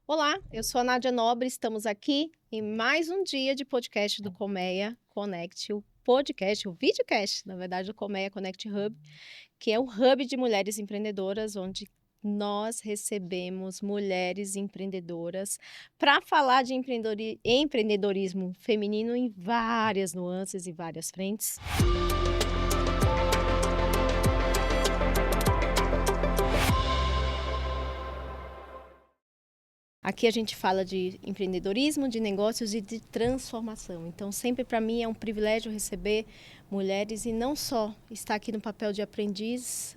Olá, eu sou a Nádia Nobre, estamos aqui em mais um dia de podcast do Colmeia Connect, o podcast, o videocast, na verdade, do Colmeia Connect Hub, que é o hub de mulheres empreendedoras, onde nós recebemos mulheres empreendedoras para falar de empreendedorismo feminino em várias nuances e várias frentes. Aqui a gente fala de empreendedorismo, de negócios e de transformação. Então, sempre para mim é um privilégio receber mulheres e não só estar aqui no papel de aprendiz,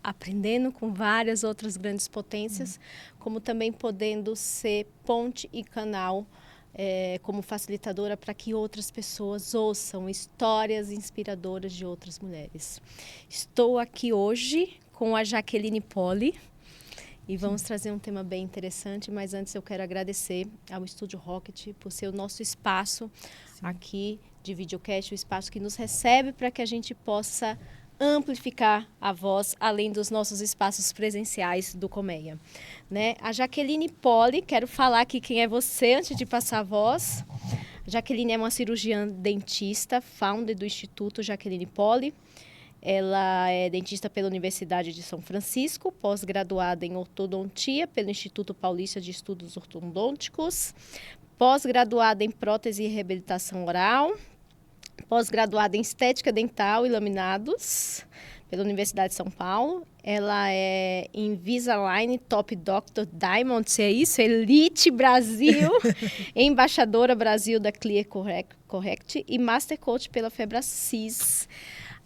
aprendendo com várias outras grandes potências, como também podendo ser ponte e canal como facilitadora para que outras pessoas ouçam histórias inspiradoras de outras mulheres. Estou aqui hoje com a Jaqueline Poli. E vamos trazer um tema bem interessante, mas antes eu quero agradecer ao Estúdio Rocket por ser o nosso espaço aqui de videocast, o espaço que nos recebe para que a gente possa amplificar a voz, além dos nossos espaços presenciais do Colmeia. Né? A Jaqueline Poli, quero falar aqui quem é você antes de passar a voz. A Jaqueline é uma cirurgiã dentista, founder do Instituto Jaqueline Poli. Ela é dentista pela Universidade de São Francisco, pós-graduada em ortodontia pelo Instituto Paulista de Estudos Ortodônticos, pós-graduada em prótese e reabilitação oral, pós-graduada em estética dental e laminados pela Universidade de São Paulo. Ela é Invisalign Top Doctor Diamond, se é isso? Elite Brasil, embaixadora Brasil da Clear Correct e Master Coach pela Febracis.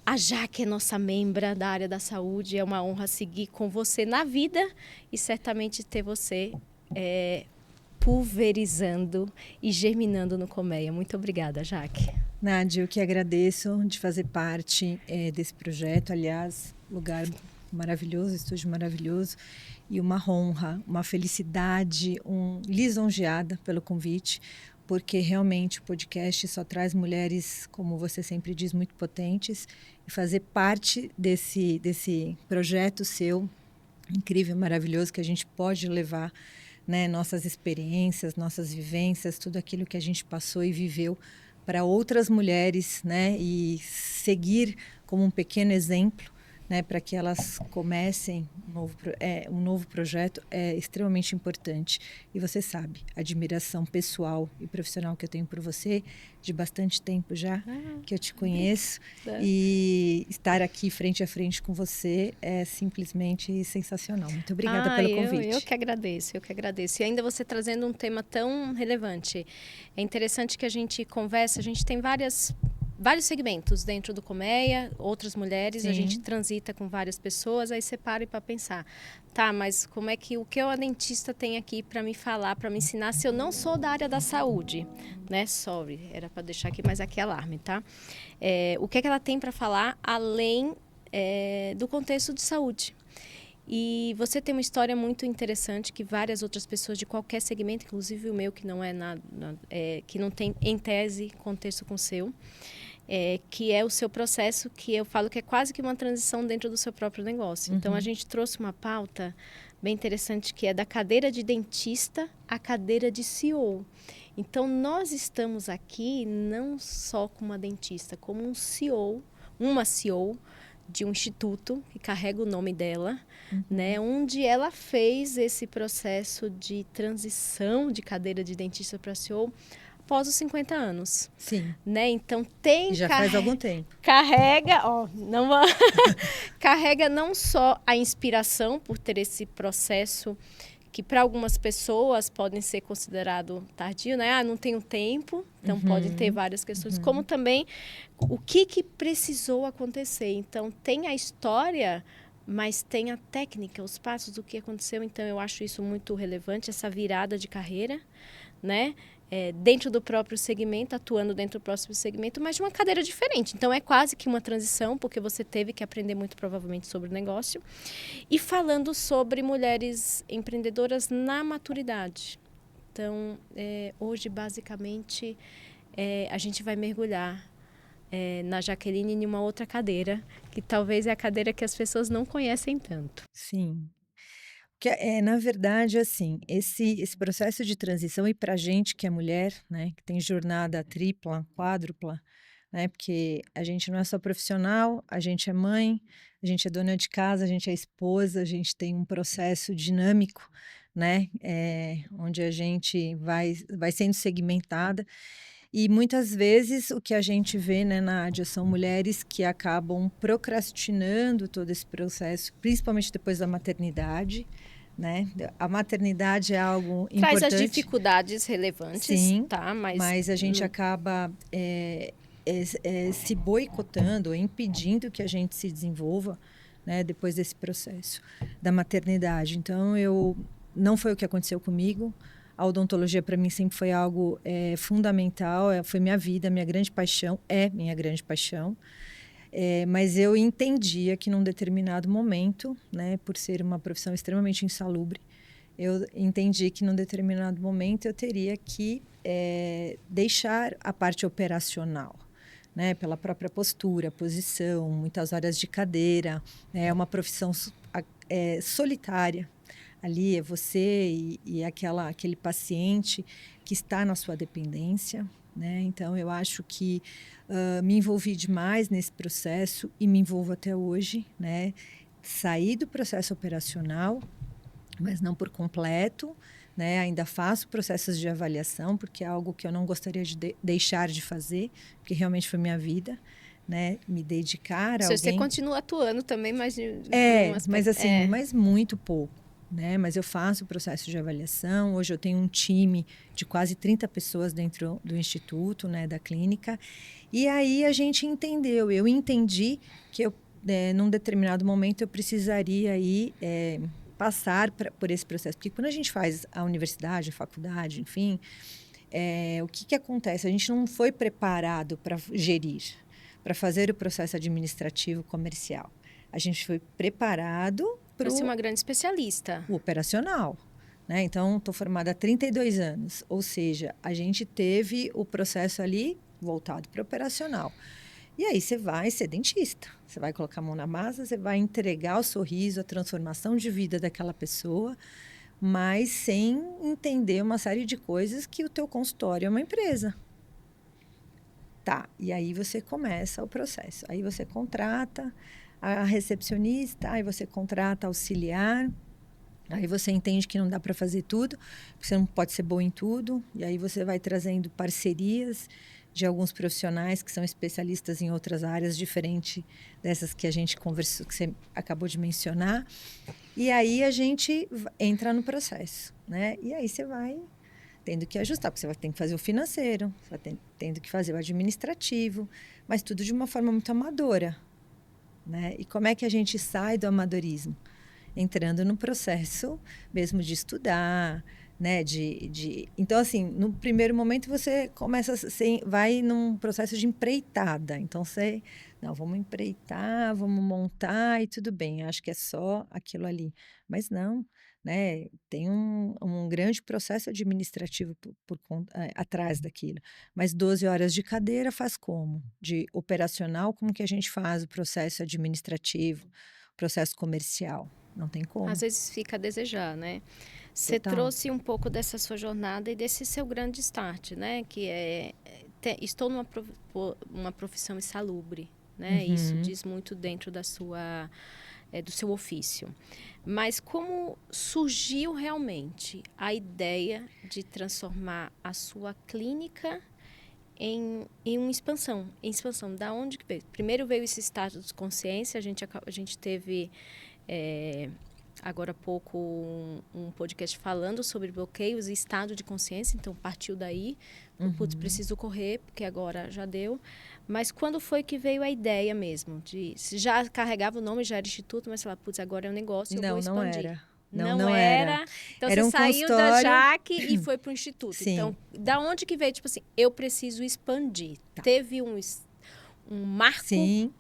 A Jaque é nossa membra da área da saúde, é uma honra seguir com você na vida e certamente ter você pulverizando e germinando no Colmeia. Muito obrigada, Jaque. Nádia, eu que agradeço de fazer parte desse projeto, aliás, lugar maravilhoso, estúdio maravilhoso, e uma honra, uma felicidade, lisonjeada pelo convite, porque realmente o podcast só traz mulheres, como você sempre diz, muito potentes, e fazer parte desse projeto seu, incrível, maravilhoso, que a gente pode levar, né, nossas experiências, nossas vivências, tudo aquilo que a gente passou e viveu para outras mulheres, né, e seguir como um pequeno exemplo, né, para que elas comecem um novo projeto é extremamente importante. E você sabe, a admiração pessoal e profissional que eu tenho por você, de bastante tempo já, que eu te conheço, e estar aqui frente a frente com você é simplesmente sensacional. Muito obrigada pelo convite. Eu que agradeço, eu que agradeço. E ainda você trazendo um tema tão relevante. É interessante que a gente conversa, a gente tem vários segmentos dentro do Colmeia, outras mulheres, Sim. A gente transita com várias pessoas, aí você para para pensar, tá, mas como é que o que a dentista tem aqui para me falar, para me ensinar, se eu não sou da área da saúde, né? Sorry, era para deixar aqui, mas aqui é alarme, tá? O que é que ela tem para falar além do contexto de saúde? E você tem uma história muito interessante que várias outras pessoas de qualquer segmento, inclusive o meu, que não é nada, que não tem em tese contexto com o seu, que é o seu processo, que eu falo que é quase que uma transição dentro do seu próprio negócio. Então, a gente trouxe uma pauta bem interessante, que é da cadeira de dentista à cadeira de CEO. Então, nós estamos aqui não só com uma dentista, como um CEO, uma CEO de um instituto que carrega o nome dela, né, onde ela fez esse processo de transição de cadeira de dentista para CEO após os 50 anos. Sim. Né? Então tem... E já faz algum tempo. Carrega, carrega não só a inspiração por ter esse processo que para algumas pessoas podem ser considerado tardio, né? Ah, não tenho tempo, então pode ter várias questões, como também o que precisou acontecer. Então tem a história, mas tem a técnica, os passos do que aconteceu. Então eu acho isso muito relevante, essa virada de carreira, né? Dentro do próprio segmento, atuando dentro do próximo segmento, mas de uma cadeira diferente. Então, é quase que uma transição, porque você teve que aprender muito provavelmente sobre o negócio. E falando sobre mulheres empreendedoras na maturidade. Então, hoje, basicamente, a gente vai mergulhar na Jaqueline em uma outra cadeira, que talvez é a cadeira que as pessoas não conhecem tanto. Sim. Na verdade, assim, esse processo de transição, e para a gente que é mulher, né, que tem jornada tripla, quádrupla, né, porque a gente não é só profissional, a gente é mãe, a gente é dona de casa, a gente é esposa, a gente tem um processo dinâmico, né, onde a gente vai sendo segmentada. E muitas vezes o que a gente vê, né, Nádia, são mulheres que acabam procrastinando todo esse processo, principalmente depois da maternidade, né? A maternidade é algo Traz as importante, dificuldades relevantes, sim, tá? Mas mas a gente acaba se boicotando, impedindo que a gente se desenvolva, né, depois desse processo da maternidade. Então, não foi o que aconteceu comigo. A odontologia para mim sempre foi algo fundamental, foi minha vida, minha grande paixão, é minha grande paixão. Mas eu entendia que num determinado momento, né, por ser uma profissão extremamente insalubre, eu entendi que num determinado momento eu teria que deixar a parte operacional, né, pela própria postura, posição, muitas horas de cadeira. É uma profissão solitária. Ali é você e aquele paciente que está na sua dependência, né? Então, eu acho que me envolvi demais nesse processo e me envolvo até hoje, né? Saí do processo operacional, mas não por completo, né? Ainda faço processos de avaliação, porque é algo que eu não gostaria de deixar de fazer, porque realmente foi minha vida, né? Me dedicar a você alguém. continua atuando também, mas num Mas aspecto... assim, mas muito pouco. Né? Mas eu faço o processo de avaliação. Hoje eu tenho um time de quase 30 pessoas dentro do instituto, né, da clínica. E aí a gente entendeu, eu entendi que num determinado momento eu precisaria aí, passar por esse processo. Porque quando a gente faz a universidade, a faculdade, enfim, o que acontece? A gente não foi preparado para gerir, para fazer o processo administrativo comercial. A gente foi preparado para ser uma grande especialista. o operacional. Né? Então, estou formada há 32 anos. Ou seja, a gente teve o processo ali voltado para o operacional. E aí você vai ser dentista. Você vai colocar a mão na massa, você vai entregar o sorriso, a transformação de vida daquela pessoa, mas sem entender uma série de coisas que o teu consultório é uma empresa. Tá, e aí você começa o processo. Aí você contrata a recepcionista, aí você contrata auxiliar, aí você entende que não dá para fazer tudo, porque você não pode ser bom em tudo, e aí você vai trazendo parcerias de alguns profissionais que são especialistas em outras áreas diferentes dessas que a gente conversou, que você acabou de mencionar, e aí a gente entra no processo, né? E aí você vai tendo que ajustar, porque você vai ter que fazer o financeiro, você vai tendo que fazer o administrativo, mas tudo de uma forma muito amadora, né? E como é que a gente sai do amadorismo? Entrando no processo mesmo de estudar, né? Então, assim, no primeiro momento você vai num processo de empreitada. Então, não, vamos empreitar, vamos montar e tudo bem, acho que é só aquilo ali. Mas não, né? Tem um grande processo administrativo atrás daquilo. Mas 12 horas de cadeira faz como? De operacional, como que a gente faz o processo administrativo, processo comercial? Não tem como. Às vezes fica a desejar, né? Você Total. trouxe um pouco dessa sua jornada e desse seu grande start, né? Que estou uma profissão insalubre, né? Uhum. Isso diz muito dentro da sua, do seu ofício. Mas como surgiu realmente a ideia de transformar a sua clínica em uma expansão? Em expansão, da onde que veio? Primeiro veio esse estado de consciência, a gente teve... agora há pouco um podcast falando sobre bloqueios e estado de consciência, então partiu daí, putz, preciso correr, porque agora já deu. Mas quando foi que veio a ideia mesmo? Já carregava o nome, já era instituto, mas sei lá, putz, agora é um negócio, eu vou expandir. Não era. Não era. Então Era você um saiu da consultório. Jaque e foi para o instituto. Sim. Então, da onde que veio, tipo assim, eu preciso expandir? Tá. Teve um marco? Sim,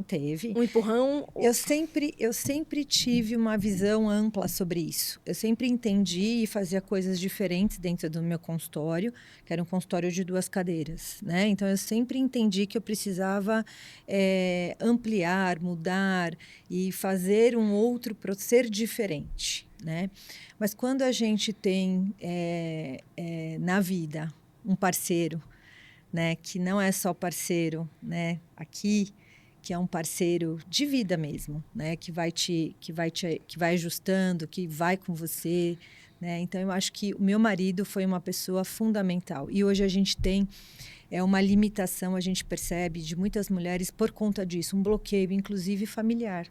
teve. Um empurrão? Eu sempre tive uma visão ampla sobre isso. Eu sempre entendi e fazia coisas diferentes dentro do meu consultório, que era um consultório de 2 cadeiras, né? Então, eu sempre entendi que eu precisava ampliar, mudar e fazer ser diferente. né? Mas quando a gente tem na vida um parceiro, né, que não é só parceiro, né, aqui, que é um parceiro de vida mesmo, né, que vai ajustando, que vai com você, né? Então eu acho que o meu marido foi uma pessoa fundamental. E hoje a gente tem uma limitação, a gente percebe de muitas mulheres por conta disso, um bloqueio, inclusive familiar,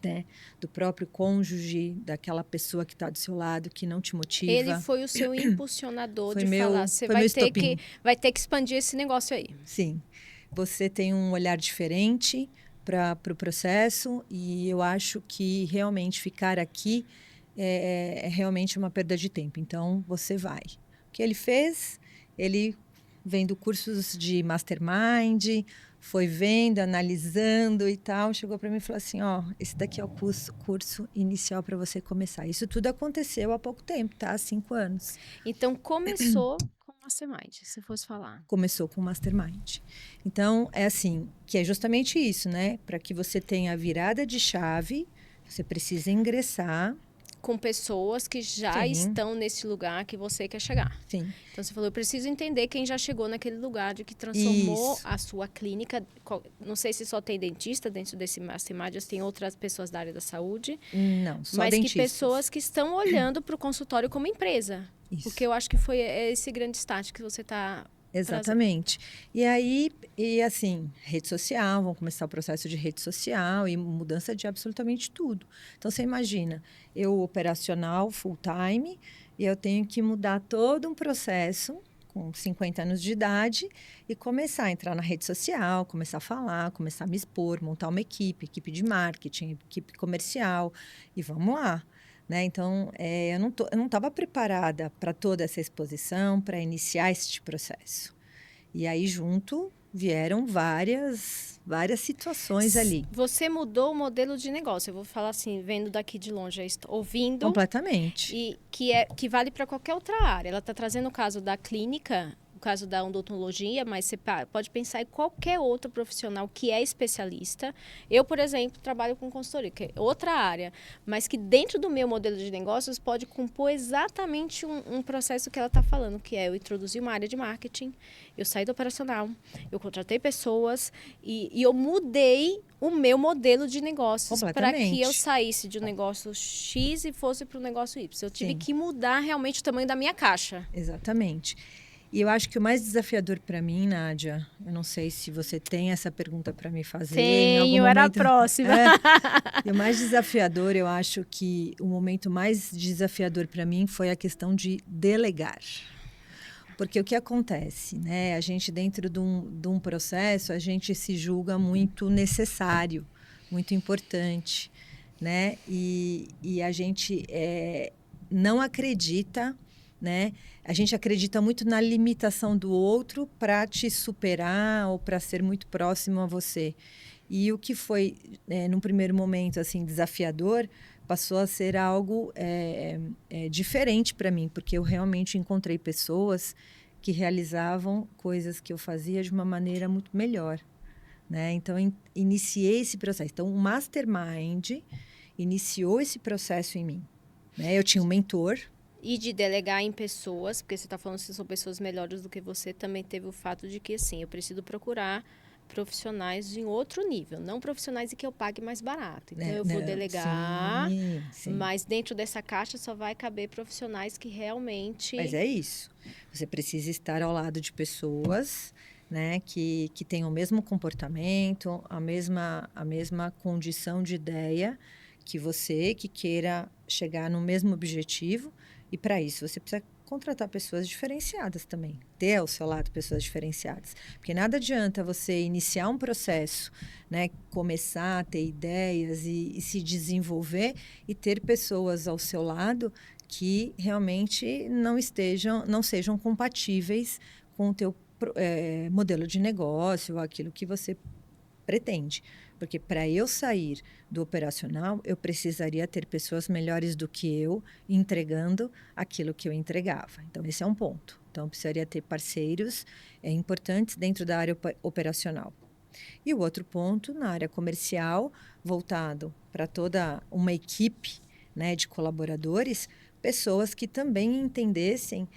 né? Do próprio cônjuge, daquela pessoa que está do seu lado, que não te motiva. Ele foi o seu impulsionador Foi de falar, você vai estopim. vai ter que expandir esse negócio aí. Sim. Você tem um olhar diferente para o processo e eu acho que realmente ficar aqui é realmente uma perda de tempo. Então, você vai. O que ele fez? Ele vendo cursos de mastermind, foi vendo, analisando e tal, chegou para mim e falou assim, ó, esse daqui é o curso inicial para você começar. Isso tudo aconteceu há pouco tempo, tá? Há 5 anos. Então, começou com o Mastermind, se fosse falar. Começou com o Mastermind. Então, é assim, que é justamente isso, né? Para que você tenha a virada de chave, você precisa ingressar. Com pessoas que já estão nesse lugar que você quer chegar. Sim. Então, você falou, eu preciso entender quem já chegou naquele lugar de que transformou a sua clínica. Não sei se só tem dentista dentro desse Mastermind, ou se tem outras pessoas da área da saúde. Não, só mas dentistas. Que pessoas que estão olhando para o consultório como empresa. Isso. Porque eu acho que foi esse grande start que você está... Exatamente. E aí, assim, rede social, vão começar o processo de rede social e mudança de absolutamente tudo. Então, você imagina, eu operacional, full time, e eu tenho que mudar todo um processo com 50 anos de idade e começar a entrar na rede social, começar a falar, começar a me expor, montar uma equipe de marketing, equipe comercial, e vamos lá. Né? Então, eu não estava preparada para toda essa exposição, para iniciar este processo. E aí, junto, vieram várias situações ali. Você mudou o modelo de negócio. Eu vou falar assim, vendo daqui de longe, ouvindo. Completamente. E que vale para qualquer outra área. Ela está trazendo o caso da clínica, o caso da odontologia, mas você pode pensar em qualquer outro profissional que é especialista. Eu, por exemplo, trabalho com consultoria, que é outra área, mas que dentro do meu modelo de negócios pode compor exatamente um processo que ela está falando, que é eu introduzir uma área de marketing, eu saí do operacional, eu contratei pessoas e eu mudei o meu modelo de negócios para que eu saísse de um negócio X e fosse para o negócio Y. Eu tive que mudar realmente o tamanho da minha caixa. Exatamente. E eu acho que o mais desafiador para mim, Nádia, eu não sei se você tem essa pergunta para me fazer. Tenho, era a próxima. E o mais desafiador, eu acho que o momento mais desafiador para mim foi a questão de delegar. Porque o que acontece, né? A gente dentro de um processo, a gente se julga muito necessário, muito importante, né? E a gente não acredita, né? A gente acredita muito na limitação do outro para te superar ou para ser muito próximo a você. E o que foi, num primeiro momento, assim, desafiador, passou a ser algo diferente para mim, porque eu realmente encontrei pessoas que realizavam coisas que eu fazia de uma maneira muito melhor, né? Então, iniciei esse processo. Então, o Mastermind iniciou esse processo em mim, né? Eu tinha um mentor. E de delegar em pessoas, porque você está falando que são pessoas melhores do que você, também teve o fato de que, assim, eu preciso procurar profissionais em outro nível, não profissionais em que eu pague mais barato. Então, eu vou delegar, sim. Mas dentro dessa caixa só vai caber profissionais que realmente... Mas é isso. Você precisa estar ao lado de pessoas, né, que tenham o mesmo comportamento, a mesma condição de ideia que você, que queira chegar no mesmo objetivo. E para isso você precisa contratar pessoas diferenciadas também, ter ao seu lado pessoas diferenciadas, porque nada adianta você iniciar um processo, né, começar a ter ideias e se desenvolver e ter pessoas ao seu lado que realmente não sejam compatíveis com o teu modelo de negócio, aquilo que você pretende. Porque para eu sair do operacional, eu precisaria ter pessoas melhores do que eu entregando aquilo que eu entregava. Então, esse é um ponto. Então, eu precisaria ter parceiros importantes dentro da área operacional. E o outro ponto, na área comercial, voltado para toda uma equipe, né, de colaboradores, pessoas que também entendessem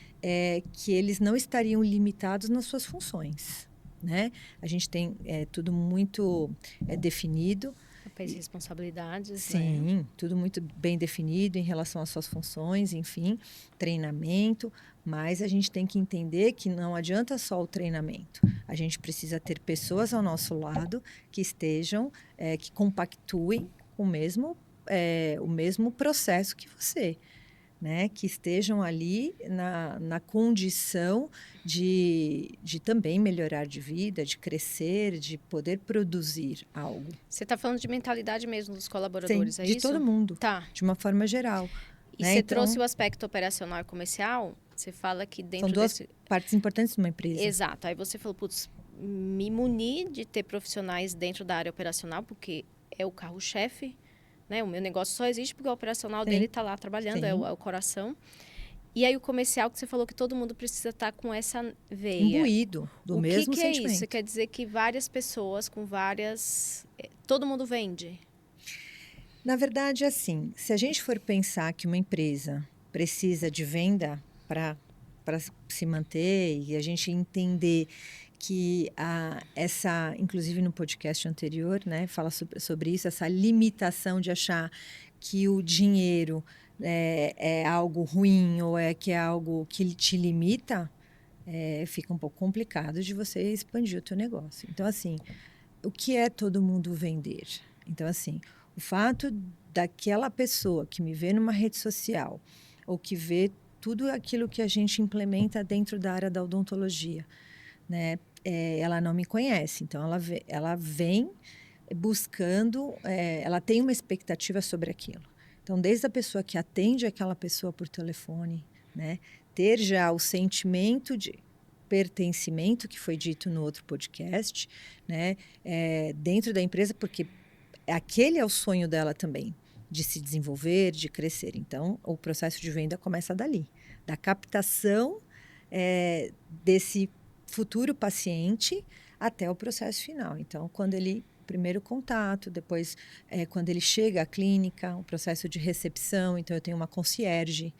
que eles não estariam limitados nas suas funções, né? A gente tem tudo muito definido. Papéis e responsabilidades, Sim, né? tudo muito bem definido em relação às suas funções, enfim, treinamento, mas a gente tem que entender que não adianta só o treinamento. A gente precisa ter pessoas ao nosso lado que estejam, que compactuem com o mesmo processo que você. Né, que estejam ali na condição de também melhorar de vida, de crescer, de poder produzir algo. Você está falando de mentalidade mesmo dos Sim, colaboradores, é de isso? todo mundo, Tá. de uma forma geral. E Né? você Então, trouxe o aspecto operacional e comercial, você fala que dentro são duas desse... partes importantes de uma empresa. Exato, aí você falou, putz, me munir de ter profissionais dentro da área operacional, porque é o carro-chefe, né? O meu negócio só existe porque o operacional dele está lá trabalhando, é o coração. E aí o comercial, que você falou que todo mundo precisa estar com essa veia. Imbuído do mesmo O que sentimento. É isso? Quer dizer que várias pessoas com várias... Todo mundo vende? Na verdade, assim, se a gente for pensar que uma empresa precisa de venda para se manter e a gente entender que inclusive no podcast anterior, né, fala sobre isso, essa limitação de achar que o dinheiro é algo ruim ou que é algo que te limita, fica um pouco complicado de você expandir o teu negócio. Então, assim, o que é todo mundo vender? Então, assim, o fato daquela pessoa que me vê numa rede social ou que vê tudo aquilo que a gente implementa dentro da área da odontologia, né? Ela não me conhece, então ela vem buscando, ela tem uma expectativa sobre aquilo. Então, desde a pessoa que atende aquela pessoa por telefone, né? Ter já o sentimento de pertencimento que foi dito no outro podcast, né? Dentro da empresa, porque aquele é o sonho dela também, de se desenvolver, de crescer. Então, o processo de venda começa dali, da captação desse futuro paciente até o processo final. Então, primeiro contato, depois quando ele chega à clínica, o processo de recepção. Então, eu tenho uma concierge,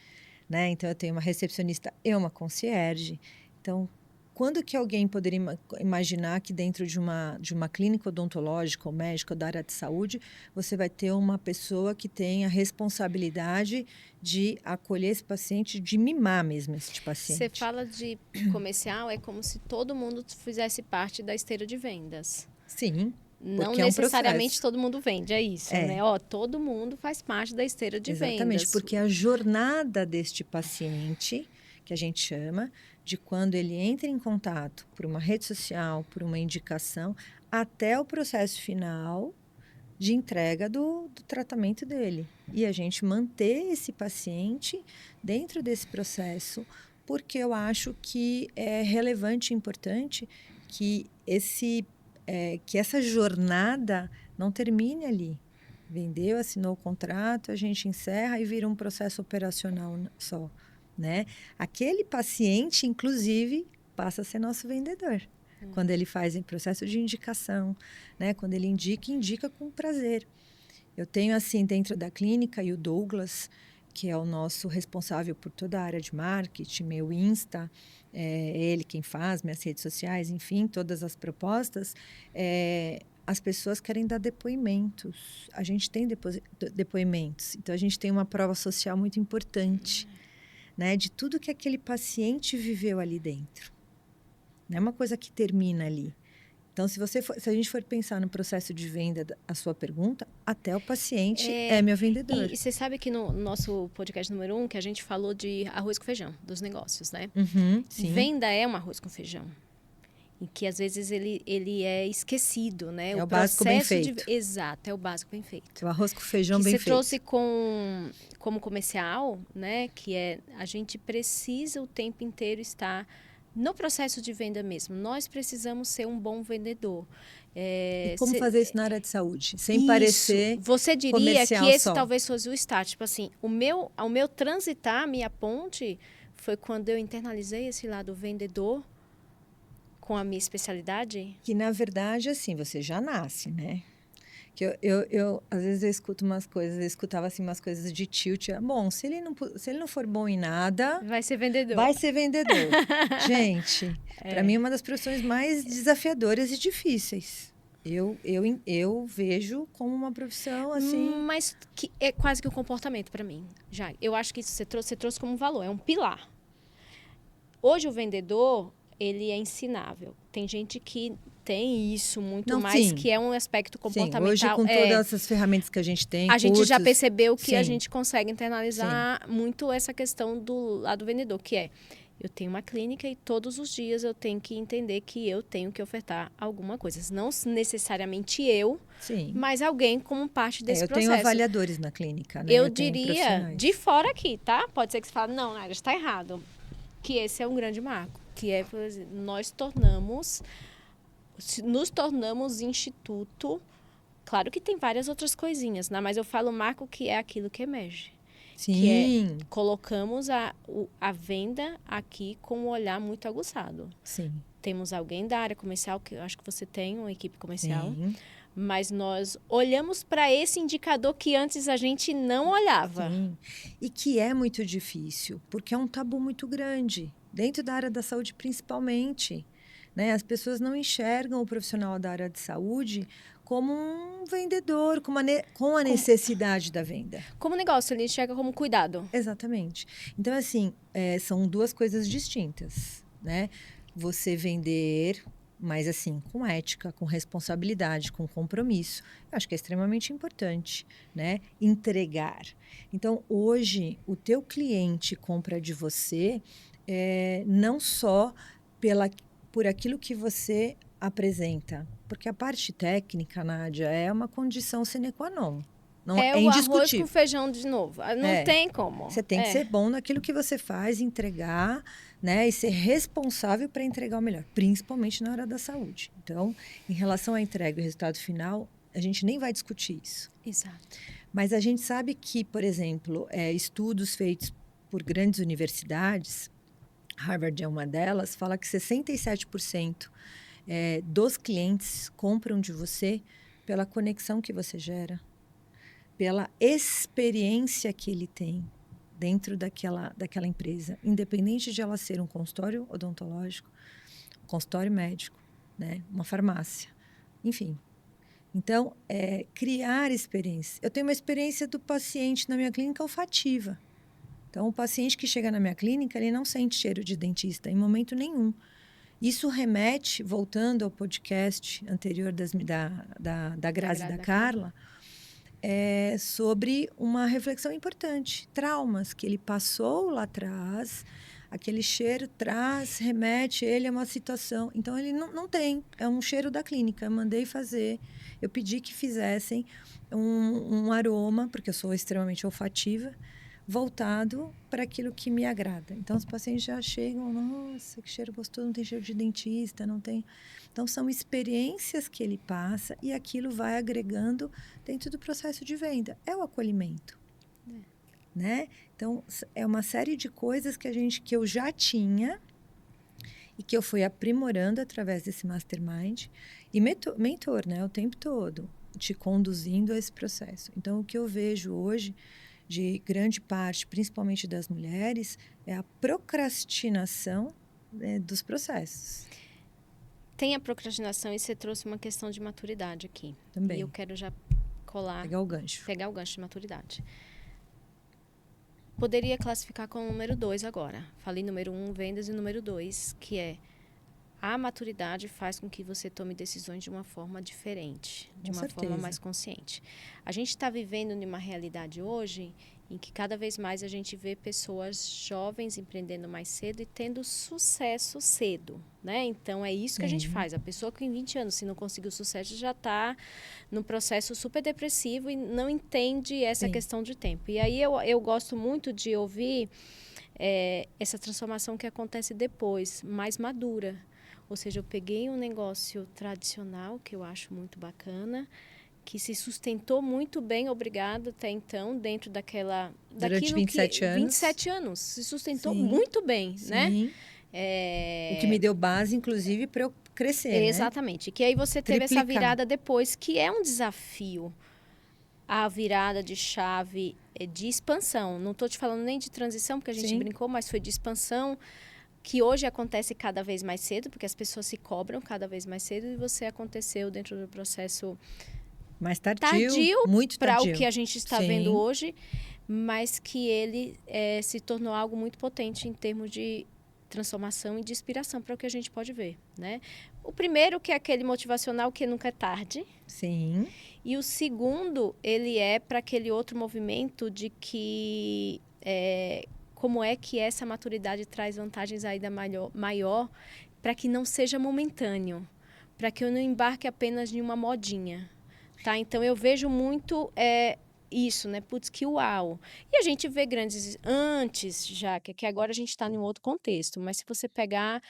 né? Então, eu tenho uma recepcionista e uma concierge. Então, quando que alguém poderia imaginar que dentro de uma clínica odontológica ou médica ou da área de saúde, você vai ter uma pessoa que tem a responsabilidade de acolher esse paciente, de mimar mesmo esse paciente? Você fala de comercial, é como se todo mundo fizesse parte da esteira de vendas. Sim. Não necessariamente todo mundo vende, é isso, né? Todo mundo faz parte da esteira de vendas. Exatamente, porque a jornada deste paciente, que a gente chama, de quando ele entra em contato por uma rede social, por uma indicação, até o processo final de entrega do tratamento dele. E a gente manter esse paciente dentro desse processo, porque eu acho que é relevante e importante que essa jornada não termine ali. Vendeu, assinou o contrato, a gente encerra e vira um processo operacional só, né? Aquele paciente, inclusive, passa a ser nosso vendedor. Quando ele faz em processo de indicação, né? Quando ele indica com prazer. Eu tenho, assim, dentro da clínica, e o Douglas, que é o nosso responsável por toda a área de marketing, meu Insta, ele quem faz, minhas redes sociais, enfim, todas as propostas, as pessoas querem dar depoimentos. A gente tem depoimentos. Então, a gente tem uma prova social muito importante, né, de tudo que aquele paciente viveu ali dentro. Não é uma coisa que termina ali. Então, se a gente for pensar no processo de venda, a sua pergunta, até o paciente é meu vendedor. E você sabe que no nosso podcast número 1, que a gente falou de arroz com feijão, dos negócios, né? Sim. Venda é um arroz com feijão. E que, às vezes, ele é esquecido, né? É o básico bem feito. Exato, é o básico bem feito. O arroz com feijão bem feito. Que você trouxe como comercial, né? Que a gente precisa o tempo inteiro estar no processo de venda mesmo. Nós precisamos ser um bom vendedor. E como fazer isso na área de saúde? Sem parecer você diria que esse só. Talvez fosse o start. Tipo assim, o meu transitar, minha ponte, foi quando eu internalizei esse lado vendedor com a minha especialidade? Que, na verdade, assim, você já nasce, né? Que às vezes eu escuto umas coisas, eu escutava assim umas coisas de tilt. Bom, se ele não for bom em nada, Vai ser vendedor. vai ser vendedor. Gente, para mim é uma das profissões mais desafiadoras e difíceis. Eu vejo como uma profissão assim. Mas que é quase que um comportamento para mim. Já, eu acho que isso você trouxe como um valor, é um pilar. Hoje o vendedor, ele é ensinável. Tem gente que tem isso muito Não, mais, sim. que é um aspecto comportamental. Sim, hoje com todas essas ferramentas que a gente tem, a gente já percebeu que sim. a gente consegue internalizar muito essa questão do lado vendedor, que é, eu tenho uma clínica e todos os dias eu tenho que entender que eu tenho que ofertar alguma coisa. Não necessariamente eu, sim. mas alguém como parte desse processo. Eu tenho avaliadores na clínica, né? Eu diria, de fora aqui, tá? Pode ser que você fale, não, Nádia, está errado. Que esse é um grande marco. Que é, por exemplo, nos tornamos instituto. Claro que tem várias outras coisinhas, né? Mas eu falo marco que é aquilo que emerge. Sim. Que é, colocamos a venda aqui com um olhar muito aguçado. Sim. Temos alguém da área comercial, que eu acho que você tem uma equipe comercial. Sim. Mas nós olhamos para esse indicador que antes a gente não olhava. Sim. E que é muito difícil, porque é um tabu muito grande, dentro da área da saúde principalmente. Né? As pessoas não enxergam o profissional da área de saúde como um vendedor, com a necessidade da venda. Como negócio, ele enxerga como cuidado. Exatamente. Então, assim, são duas coisas distintas, né? Você vender, mas assim, com ética, com responsabilidade, com compromisso. Eu acho que é extremamente importante, né? Entregar. Então, hoje, o teu cliente compra de você não só por aquilo que você apresenta, porque a parte técnica, Nádia, é uma condição sine qua non. Não, é indiscutível. O arroz com feijão de novo. Não tem como. Você tem que ser bom naquilo que você faz, entregar, né? E ser responsável para entregar o melhor, principalmente na área da saúde. Então, em relação à entrega e resultado final, a gente nem vai discutir isso. Exato. Mas a gente sabe que, por exemplo, estudos feitos por grandes universidades, Harvard é uma delas, fala que 67% dos clientes compram de você pela conexão que você gera, pela experiência que ele tem dentro daquela empresa, independente de ela ser um consultório odontológico, um consultório médico, né, uma farmácia, enfim. Então, criar experiência. Eu tenho uma experiência do paciente na minha clínica olfativa. Então, o paciente que chega na minha clínica, ele não sente cheiro de dentista em momento nenhum. Isso remete, voltando ao podcast anterior da Grazi e da Carla, sobre uma reflexão importante. Traumas que ele passou lá atrás, aquele cheiro remete ele a uma situação. Então, ele não tem. É um cheiro da clínica. Eu mandei fazer. Eu pedi que fizessem um aroma, porque eu sou extremamente olfativa, voltado para aquilo que me agrada. Então, os pacientes já chegam, nossa, que cheiro gostoso, não tem cheiro de dentista, não tem... Então, são experiências que ele passa e aquilo vai agregando dentro do processo de venda. É o acolhimento. Né? Então, é uma série de coisas que eu já tinha e que eu fui aprimorando através desse mastermind e mentor, né? O tempo todo, te conduzindo a esse processo. Então, o que eu vejo hoje, de grande parte, principalmente das mulheres, é a procrastinação dos processos. Tem a procrastinação e você trouxe uma questão de maturidade aqui. Também. E eu quero já colar... Pegar o gancho de maturidade. Poderia classificar como número 2 agora. Falei número 1, vendas, e número 2, que é a maturidade faz com que você tome decisões de uma forma diferente, de uma forma mais consciente. A gente está vivendo numa realidade hoje em que cada vez mais a gente vê pessoas jovens empreendendo mais cedo e tendo sucesso cedo, né? Então, é isso que a gente faz. A pessoa que em 20 anos, se não conseguiu sucesso, já está num processo super depressivo e não entende essa questão de tempo. E aí eu gosto muito de ouvir essa transformação que acontece depois, mais madura. Ou seja, eu peguei um negócio tradicional, que eu acho muito bacana, que se sustentou muito bem, obrigado, até então, dentro Durante 27 anos. 27 anos. Se sustentou muito bem, né? O que me deu base, inclusive, para eu crescer, né? Exatamente. Que aí você teve essa Triplicar. virada depois, que é um desafio. A virada de chave de expansão. Não estou te falando nem de transição, porque a gente Sim. brincou, mas foi de expansão, que hoje acontece cada vez mais cedo, porque as pessoas se cobram cada vez mais cedo, e você aconteceu dentro do processo Mais tardio, tardio muito para tardio. o que a gente está Sim. vendo hoje, mas que ele se tornou algo muito potente em termos de transformação e de inspiração para o que a gente pode ver, né? O primeiro, que é aquele motivacional, que nunca é tarde. Sim. E o segundo, ele é para aquele outro movimento de que como é que essa maturidade traz vantagens ainda maior para que não seja momentâneo, para que eu não embarque apenas em uma modinha, tá? Então, eu vejo muito isso, né? Putz, que uau! E a gente vê grandes antes já, que agora a gente está em um outro contexto, mas se você pegar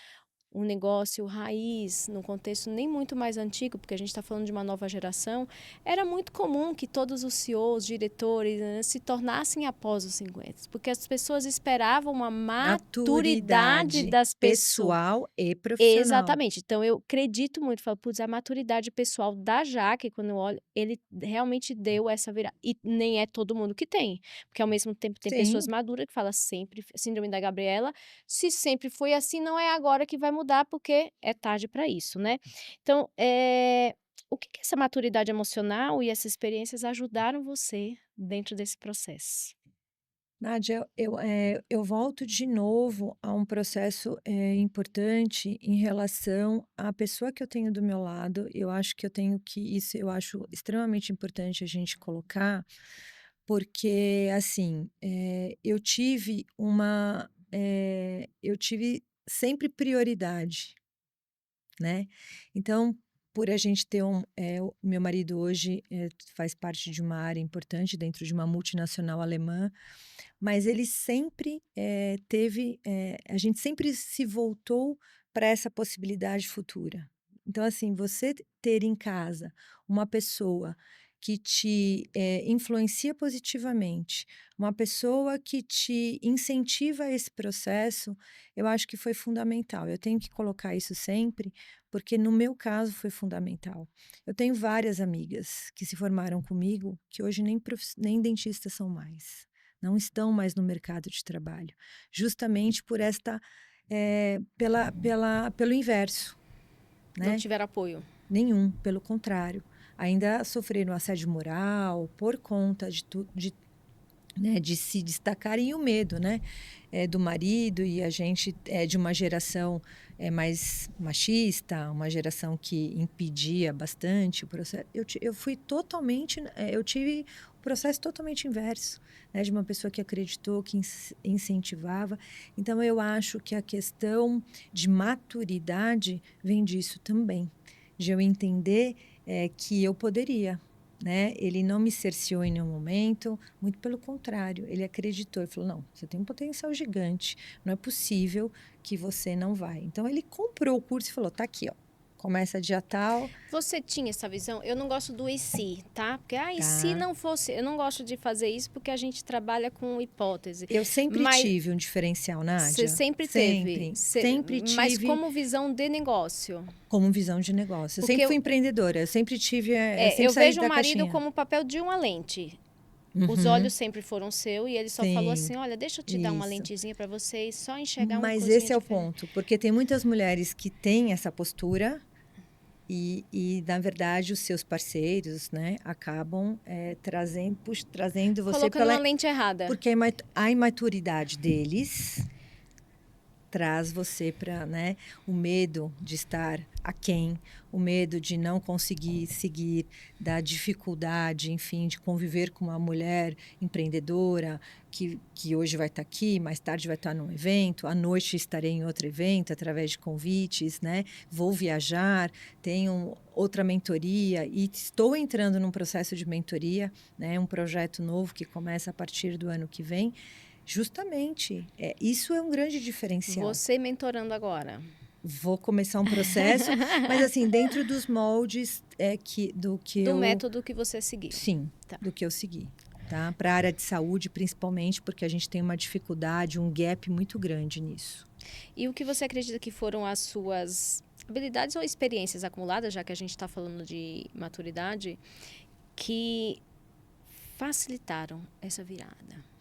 um negócio raiz, num contexto nem muito mais antigo, porque a gente está falando de uma nova geração, era muito comum que todos os CEOs, diretores, né, se tornassem após os 50, porque as pessoas esperavam uma maturidade das pessoas. Pessoal e profissional. Exatamente. Então, eu acredito muito, falo, putz, a maturidade pessoal da Jaque, quando eu olho, ele realmente deu essa virada. E nem é todo mundo que tem, porque ao mesmo tempo tem Sim. pessoas maduras que falam sempre, síndrome da Gabriela, se sempre foi assim, não é agora que vai mudar, porque é tarde para isso, né? Então, o que essa maturidade emocional e essas experiências ajudaram você dentro desse processo? Nádia, eu volto de novo a um processo importante em relação à pessoa que eu tenho do meu lado. Eu acho que isso eu acho extremamente importante a gente colocar, porque, assim, eu tive sempre prioridade, né? Então, por a gente ter o meu marido hoje faz parte de uma área importante dentro de uma multinacional alemã, mas ele sempre a gente sempre se voltou para essa possibilidade futura. Então, assim, você ter em casa uma pessoa que te influencia positivamente, uma pessoa que te incentiva a esse processo, eu acho que foi fundamental. Eu tenho que colocar isso sempre, porque no meu caso foi fundamental. Eu tenho várias amigas que se formaram comigo, que hoje nem dentistas são mais. Não estão mais no mercado de trabalho, justamente por pelo inverso, Não né? tiveram apoio? Nenhum, pelo contrário. Ainda sofreram assédio moral por conta né, de se destacarem, e o medo, né, do marido, e a gente é de uma geração mais machista, uma geração que impedia bastante o processo. Eu fui totalmente, eu tive o processo totalmente inverso, né, de uma pessoa que acreditou, que incentivava. Então, eu acho que a questão de maturidade vem disso também, de eu entender que eu poderia, né? Ele não me cerceou em nenhum momento, muito pelo contrário, ele acreditou, ele falou, não, você tem um potencial gigante, não é possível que você não vai. Então, ele comprou o curso e falou, tá aqui, ó, começa dia tal. Você tinha essa visão? Eu não gosto do e se, tá? Porque, e se Tá. não fosse... Eu não gosto de fazer isso porque a gente trabalha com hipótese. Eu sempre Mas tive um diferencial, Nádia. você sempre teve. Sempre Mas tive como visão de negócio. como visão de negócio. Eu Porque sempre fui empreendedora, eu sempre tive, eu sempre eu saí vejo o da marido caixinha. como o papel de uma lente. Os Uhum, olhos sempre foram seu e ele só falou sim, assim, olha, deixa eu te dar uma isso. lentezinha para você e só enxergar uma Mas coisinha esse é o diferente. ponto, porque tem muitas mulheres que têm essa postura na verdade, os seus parceiros, né, acabam trazendo você Colocando uma lente errada. porque a imaturidade deles traz você para, né, o medo de estar aquém, o medo de não conseguir seguir, da dificuldade, enfim, de conviver com uma mulher empreendedora que hoje vai estar aqui, mais tarde vai estar num evento, à noite estarei em outro evento através de convites, né? Vou viajar, tenho outra mentoria e estou entrando num processo de mentoria, né? Um projeto novo que começa a partir do ano que vem. Justamente, isso é um grande diferencial. Você mentorando agora. Vou começar um processo, mas assim, dentro dos moldes do método que você seguiu. Sim, tá. do que eu segui. Tá? Para a área de saúde, principalmente, porque a gente tem uma dificuldade, um gap muito grande nisso. E o que você acredita que foram as suas habilidades ou experiências acumuladas, já que a gente está falando de maturidade, que facilitaram essa virada?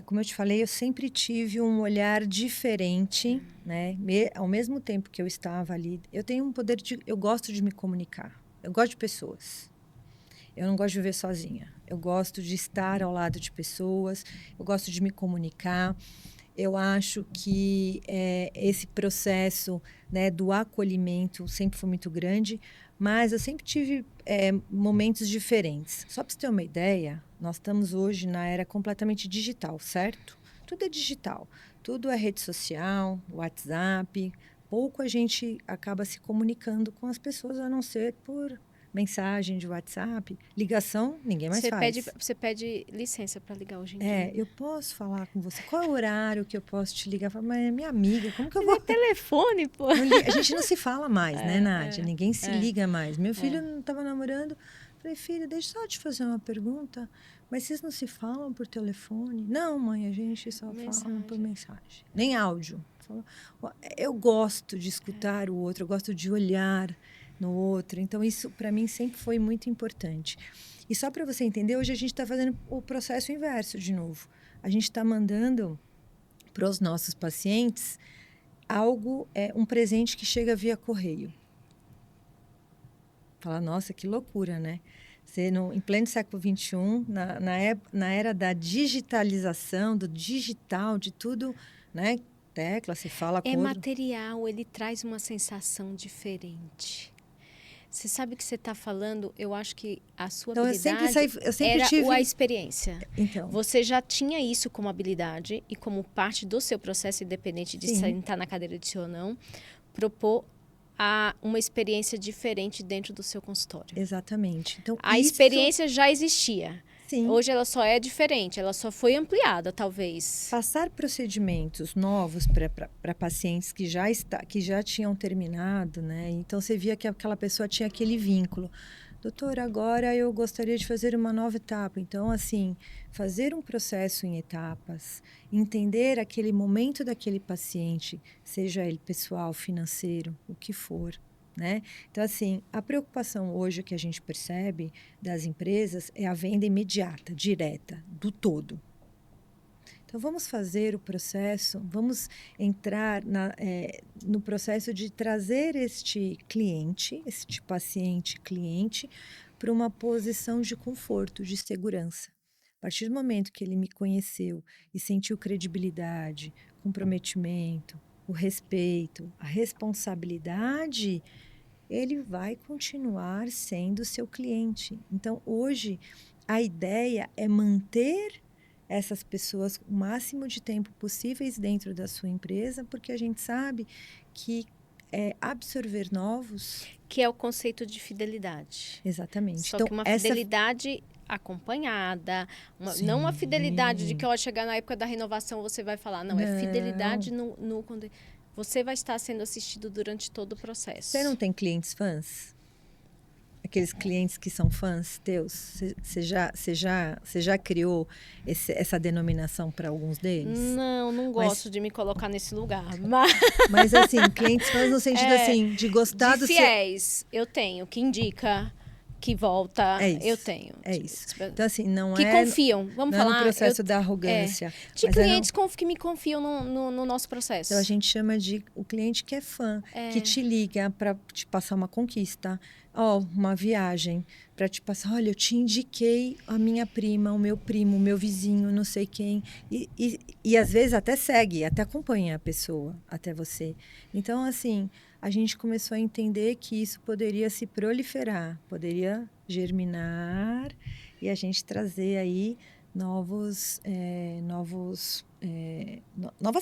Como eu te falei, eu sempre tive um olhar diferente, né? Ao mesmo tempo que eu estava ali, eu tenho um poder eu gosto de me comunicar. Eu gosto de pessoas. Eu não gosto de viver sozinha. Eu gosto de estar ao lado de pessoas. Eu gosto de me comunicar. Eu acho que esse processo, né, do acolhimento sempre foi muito grande, mas eu sempre tive momentos diferentes. Só para você ter uma ideia, nós estamos hoje na era completamente digital, certo? Tudo é digital, tudo é rede social, WhatsApp. Pouco a gente acaba se comunicando com as pessoas, a não ser por mensagem de WhatsApp. Ligação, ninguém mais faz. Você pede licença para ligar hoje em dia. Eu posso falar com você. Qual é o horário que eu posso te ligar? Mas é minha amiga, como que eu vou? É telefone, pô. A gente não se fala mais, né, Nádia? Ninguém se liga mais. Meu filho não estava namorando. Falei, filho, deixa eu só te fazer uma pergunta. Mas vocês não se falam por telefone? Não, mãe, a gente só fala por mensagem. Nem áudio. Eu gosto de escutar o outro, eu gosto de olhar no outro. Então, isso para mim sempre foi muito importante. E só para você entender, hoje a gente está fazendo o processo inverso de novo. A gente está mandando para os nossos pacientes um presente que chega via correio. Fala, nossa, que loucura, né? Você, em pleno século XXI, na era da digitalização, do digital, de tudo, né? Tecla, você fala com outro. Material, ele traz uma sensação diferente. Você sabe o que você está falando? Eu acho que a sua habilidade eu sempre era tive a experiência. Então. Você já tinha isso como habilidade e como parte do seu processo, independente de sentar na cadeira de si ou não, propor uma experiência diferente dentro do seu consultório. Exatamente. Então, a experiência já existia. Sim. Hoje ela só é diferente, ela só foi ampliada, talvez. Passar procedimentos novos para pacientes que já tinham terminado, né? Então você via que aquela pessoa tinha aquele vínculo. Doutor, agora eu gostaria de fazer uma nova etapa. Então, assim, fazer um processo em etapas, entender aquele momento daquele paciente, seja ele pessoal, financeiro, o que for. Né? Então, assim, a preocupação hoje que a gente percebe das empresas é a venda imediata, direta, do todo. Então, vamos fazer o processo, vamos entrar no processo de trazer este paciente cliente, para uma posição de conforto, de segurança. A partir do momento que ele me conheceu e sentiu credibilidade, comprometimento, o respeito, a responsabilidade, ele vai continuar sendo seu cliente. Então, hoje, a ideia é manter essas pessoas o máximo de tempo possíveis dentro da sua empresa, porque a gente sabe que absorver novos... Que é o conceito de fidelidade. Exatamente. Só que uma fidelidade acompanhada, não uma fidelidade de que ao chegar na época da renovação você vai falar, não. É fidelidade você vai estar sendo assistido durante todo o processo. Você não tem clientes fãs? Aqueles clientes que são fãs teus? Você já criou essa denominação para alguns deles? Não gosto de me colocar nesse lugar. Mas assim, clientes fãs no sentido assim, de gostar do fiéis, eu tenho, que indica... que volta, eu tenho. É isso. Então, assim, não que confiam, vamos falar. No processo da arrogância. De clientes que me confiam no nosso processo. Então, a gente chama de o cliente que é fã, que te liga para te passar uma conquista, uma viagem, para te passar, olha, eu te indiquei a minha prima, o meu primo, o meu vizinho, não sei quem. E às vezes até segue, até acompanha a pessoa, até você. Então, assim... a gente começou a entender que isso poderia se proliferar, poderia germinar e a gente trazer aí novas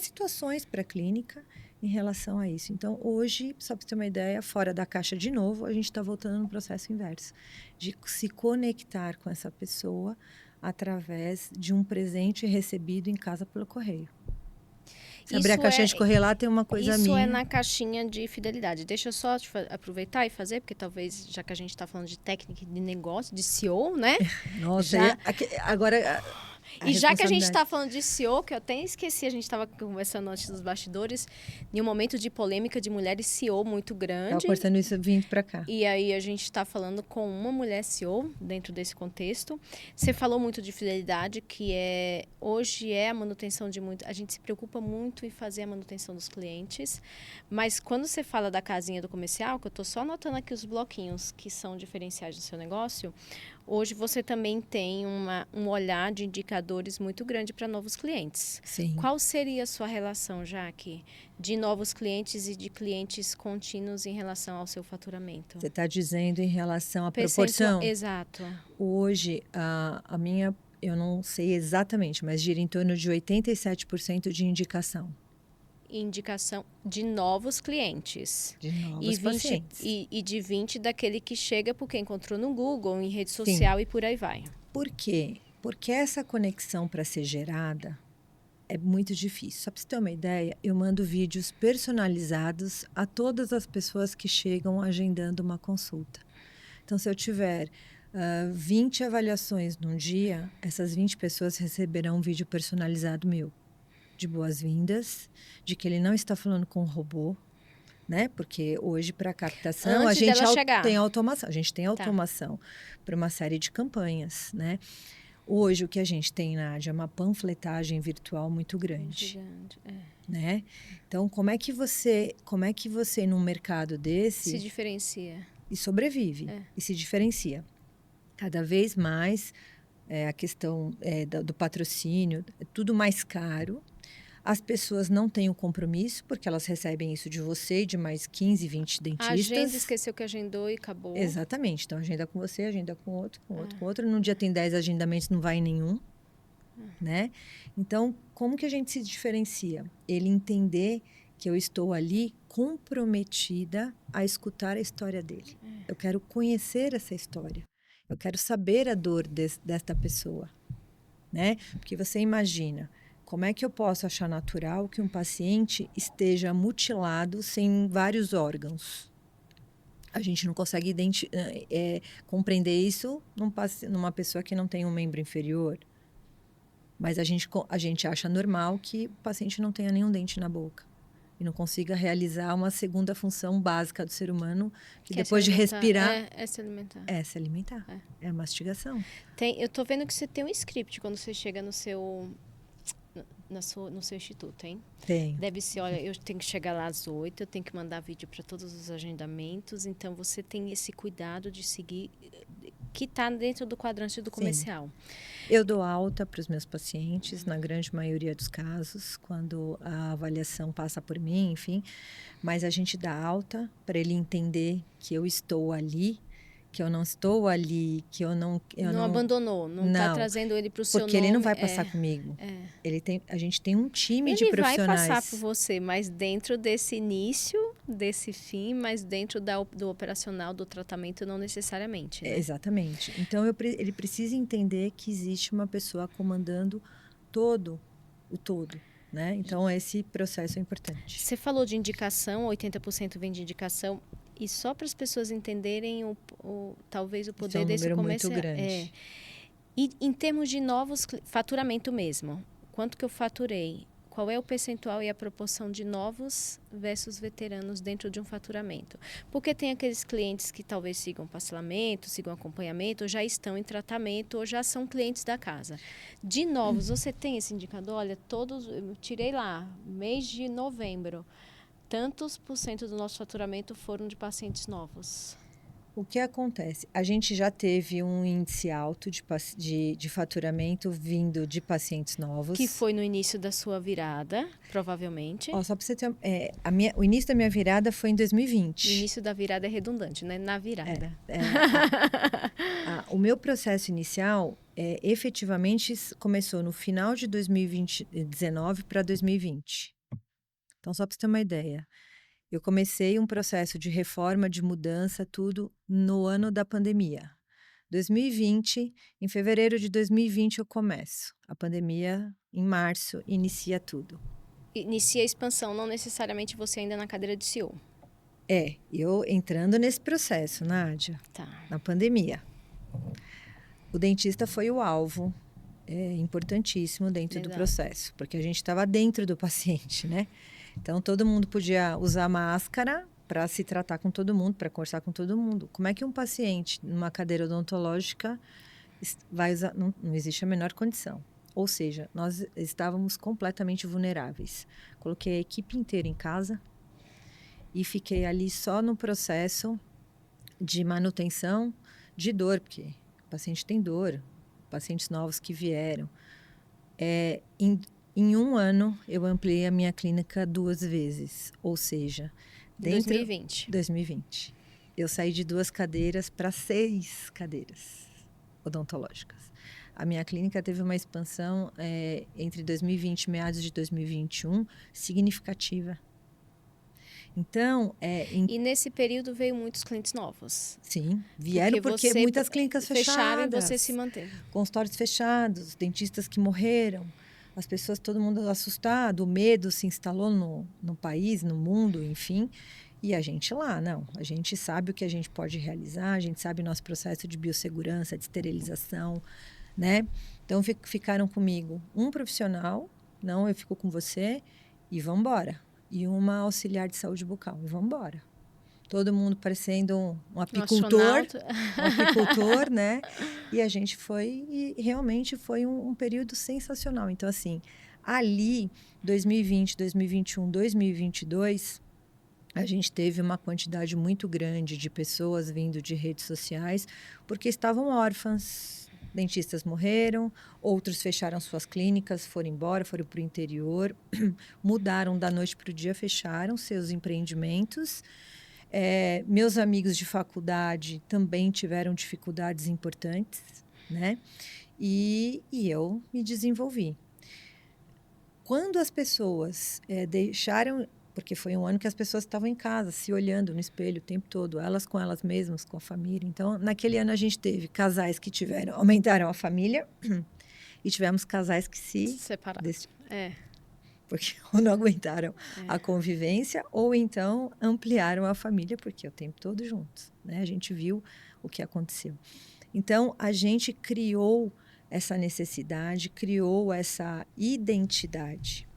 situações para a clínica em relação a isso. Então, hoje, só para ter uma ideia, fora da caixa de novo, a gente está voltando no processo inverso, de se conectar com essa pessoa através de um presente recebido em casa pelo correio. Se abrir a caixinha de correio lá, tem uma coisa minha. Isso é na caixinha de fidelidade. Deixa eu só aproveitar e fazer, porque talvez, já que a gente está falando de técnica de negócio, de CEO, né? Nossa, agora... E já que a gente está falando de CEO, que eu até esqueci, a gente estava conversando antes dos bastidores, em um momento de polêmica de mulheres CEO muito grande. Estava cortando isso vindo para cá. E aí a gente está falando com uma mulher CEO dentro desse contexto. Você falou muito de fidelidade, que hoje é a manutenção de muito. A gente se preocupa muito em fazer a manutenção dos clientes, mas quando você fala da casinha do comercial, que eu estou só anotando aqui os bloquinhos que são diferenciais do seu negócio, hoje você também tem um olhar de indicadores muito grande para novos clientes. Sim. Qual seria a sua relação, Jaque, de novos clientes e de clientes contínuos em relação ao seu faturamento? Você está dizendo em relação à proporção? Exato. Hoje, a minha, eu não sei exatamente, mas gira em torno de 87% de indicação. Indicação de novos clientes. De novos pacientes. E de 20 daquele que chega porque encontrou no Google, em rede social. Sim. E por aí vai. Por quê? Porque essa conexão para ser gerada é muito difícil. Só para você ter uma ideia, eu mando vídeos personalizados a todas as pessoas que chegam agendando uma consulta. Então, se eu tiver 20 avaliações num dia, essas 20 pessoas receberão um vídeo personalizado meu. De boas-vindas, de que ele não está falando com um robô, né? Porque hoje, para captação, a gente tem automação. A gente tem automação para uma série de campanhas, né? Hoje, o que a gente tem, Nádia, é uma panfletagem virtual muito grande. Né? Então, como é que você, num mercado desse... Se diferencia. E sobrevive, e se diferencia. Cada vez mais, a questão do patrocínio, é tudo mais caro. As pessoas não têm o compromisso, porque elas recebem isso de você e de mais 15, 20 dentistas. A agenda esqueceu que agendou e acabou. Exatamente. Então, agenda com você, agenda com outro, com outro. Num dia tem 10 agendamentos, não vai em nenhum. Né? Então, como que a gente se diferencia? Ele entender que eu estou ali comprometida a escutar a história dele. Eu quero conhecer essa história. Eu quero saber a dor desta pessoa. Né? Porque você imagina... Como é que eu posso achar natural que um paciente esteja mutilado sem vários órgãos? A gente não consegue compreender isso numa pessoa que não tem um membro inferior. Mas a gente acha normal que o paciente não tenha nenhum dente na boca. E não consiga realizar uma segunda função básica do ser humano, que depois de respirar... É se alimentar. É se alimentar. É a mastigação. Eu tô vendo que você tem um script quando você chega no seu instituto, hein? Tem. Deve ser, olha, eu tenho que chegar lá às 8, eu tenho que mandar vídeo para todos os agendamentos, então você tem esse cuidado de seguir, que está dentro do quadrante do comercial. Sim. Eu dou alta para os meus pacientes, na grande maioria dos casos, quando a avaliação passa por mim, enfim, mas a gente dá alta para ele entender que eu estou ali, que eu não estou ali, que eu não abandonou, não está trazendo ele para o seu nome. Porque ele não vai passar comigo. A gente tem um time de profissionais. Ele vai passar por você, mas dentro desse início, desse fim, mas dentro do operacional, do tratamento, não necessariamente. Né? Exatamente. Então, ele precisa entender que existe uma pessoa comandando o todo. Né? Então, esse processo é importante. Você falou de indicação, 80% vem de indicação. E só para as pessoas entenderem talvez o poder desse comercial. Muito grande. E em termos de novos faturamento mesmo, quanto que eu faturei? Qual é o percentual e a proporção de novos versus veteranos dentro de um faturamento? Porque tem aqueles clientes que talvez sigam parcelamento, sigam acompanhamento, ou já estão em tratamento, ou já são clientes da casa. De novos, você tem esse indicador? Olha, eu tirei lá, mês de novembro. Tantos por cento do nosso faturamento foram de pacientes novos. O que acontece? A gente já teve um índice alto de faturamento vindo de pacientes novos. Que foi no início da sua virada, provavelmente. Só para você ter... o início da minha virada foi em 2020. O início da virada é redundante, né? Na virada. O meu processo inicial, efetivamente, começou no final de 2019 para 2020. Então, só para você ter uma ideia, eu comecei um processo de reforma, de mudança, tudo no ano da pandemia. 2020, em fevereiro de 2020 eu começo. A pandemia, em março, inicia tudo. Inicia a expansão, não necessariamente você ainda na cadeira de CEO. Eu entrando nesse processo, Nádia, na pandemia. O dentista foi o alvo importantíssimo dentro do processo, porque a gente estava dentro do paciente, né? Então, todo mundo podia usar máscara para se tratar com todo mundo, para conversar com todo mundo. Como é que um paciente numa cadeira odontológica vai usar? Não existe a menor condição. Ou seja, nós estávamos completamente vulneráveis. Coloquei a equipe inteira em casa e fiquei ali só no processo de manutenção de dor, porque o paciente tem dor, pacientes novos que vieram. Em um ano, eu ampliei a minha clínica 2 vezes, ou seja, dentro... 2020. Eu saí de 2 cadeiras para 6 cadeiras odontológicas. A minha clínica teve uma expansão entre 2020 e meados de 2021 significativa. Então, E nesse período veio muitos clientes novos. Sim, vieram porque muitas clínicas fecharam e você se manteve. Consultórios fechados, dentistas que morreram, as pessoas, todo mundo assustado, o medo se instalou no país, no mundo, enfim. E a gente lá, não. A gente sabe o que a gente pode realizar, a gente sabe o nosso processo de biossegurança, de esterilização, né? Então, ficaram comigo um profissional, não, eu fico com você e vamos embora. E uma auxiliar de saúde bucal. E vamos embora. Todo mundo parecendo um apicultor. Um apicultor, né? E a gente foi... E realmente foi um período sensacional. Então, assim, ali, 2020, 2021, 2022, a gente teve uma quantidade muito grande de pessoas vindo de redes sociais, porque estavam órfãs. Dentistas morreram, outros fecharam suas clínicas, foram embora, foram para o interior, mudaram da noite para o dia, fecharam seus empreendimentos. Meus amigos de faculdade também tiveram dificuldades importantes, né? E eu me desenvolvi. Quando as pessoas deixaram... Porque foi um ano que as pessoas estavam em casa, se olhando no espelho o tempo todo, elas com elas mesmas, com a família. Então, naquele ano a gente teve casais que aumentaram a família e tivemos casais que se separaram. Porque ou não aguentaram a convivência ou então ampliaram a família, porque o tempo todo juntos, né? A gente viu o que aconteceu. Então, a gente criou essa necessidade, criou essa identidade.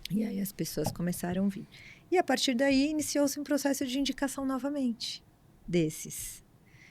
E aí as pessoas começaram a vir. E a partir daí iniciou-se um processo de indicação novamente desses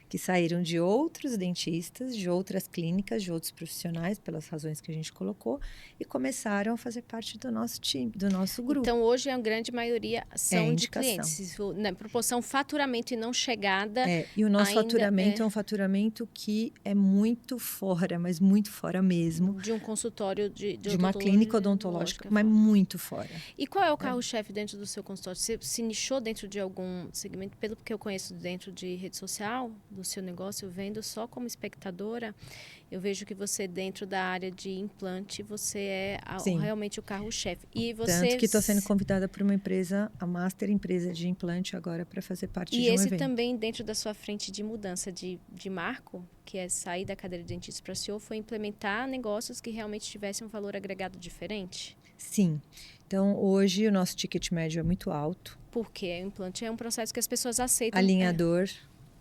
que saíram de outros dentistas, de outras clínicas, de outros profissionais, pelas razões que a gente colocou, e começaram a fazer parte do nosso time, do nosso grupo. Então, hoje, a grande maioria são de clientes. Na proporção faturamento e não chegada... E o nosso faturamento é um faturamento que é muito fora, mas muito fora mesmo. De um consultório de uma clínica odontológica, mas muito fora. E qual é o carro-chefe dentro do seu consultório? Você se nichou dentro de algum segmento? Pelo que eu conheço dentro de rede social, do seu negócio, vendo só como espectadora, eu vejo que você, dentro da área de implante, você é realmente o carro-chefe. E você... Tanto que estou sendo convidada por uma empresa, a Master Empresa de Implante agora, para fazer parte de um evento. E esse também, dentro da sua frente de mudança de marco, que é sair da cadeira de dentista para CEO, foi implementar negócios que realmente tivessem um valor agregado diferente? Sim. Então, hoje, o nosso ticket médio é muito alto. Porque o implante é um processo que as pessoas aceitam. Alinhador...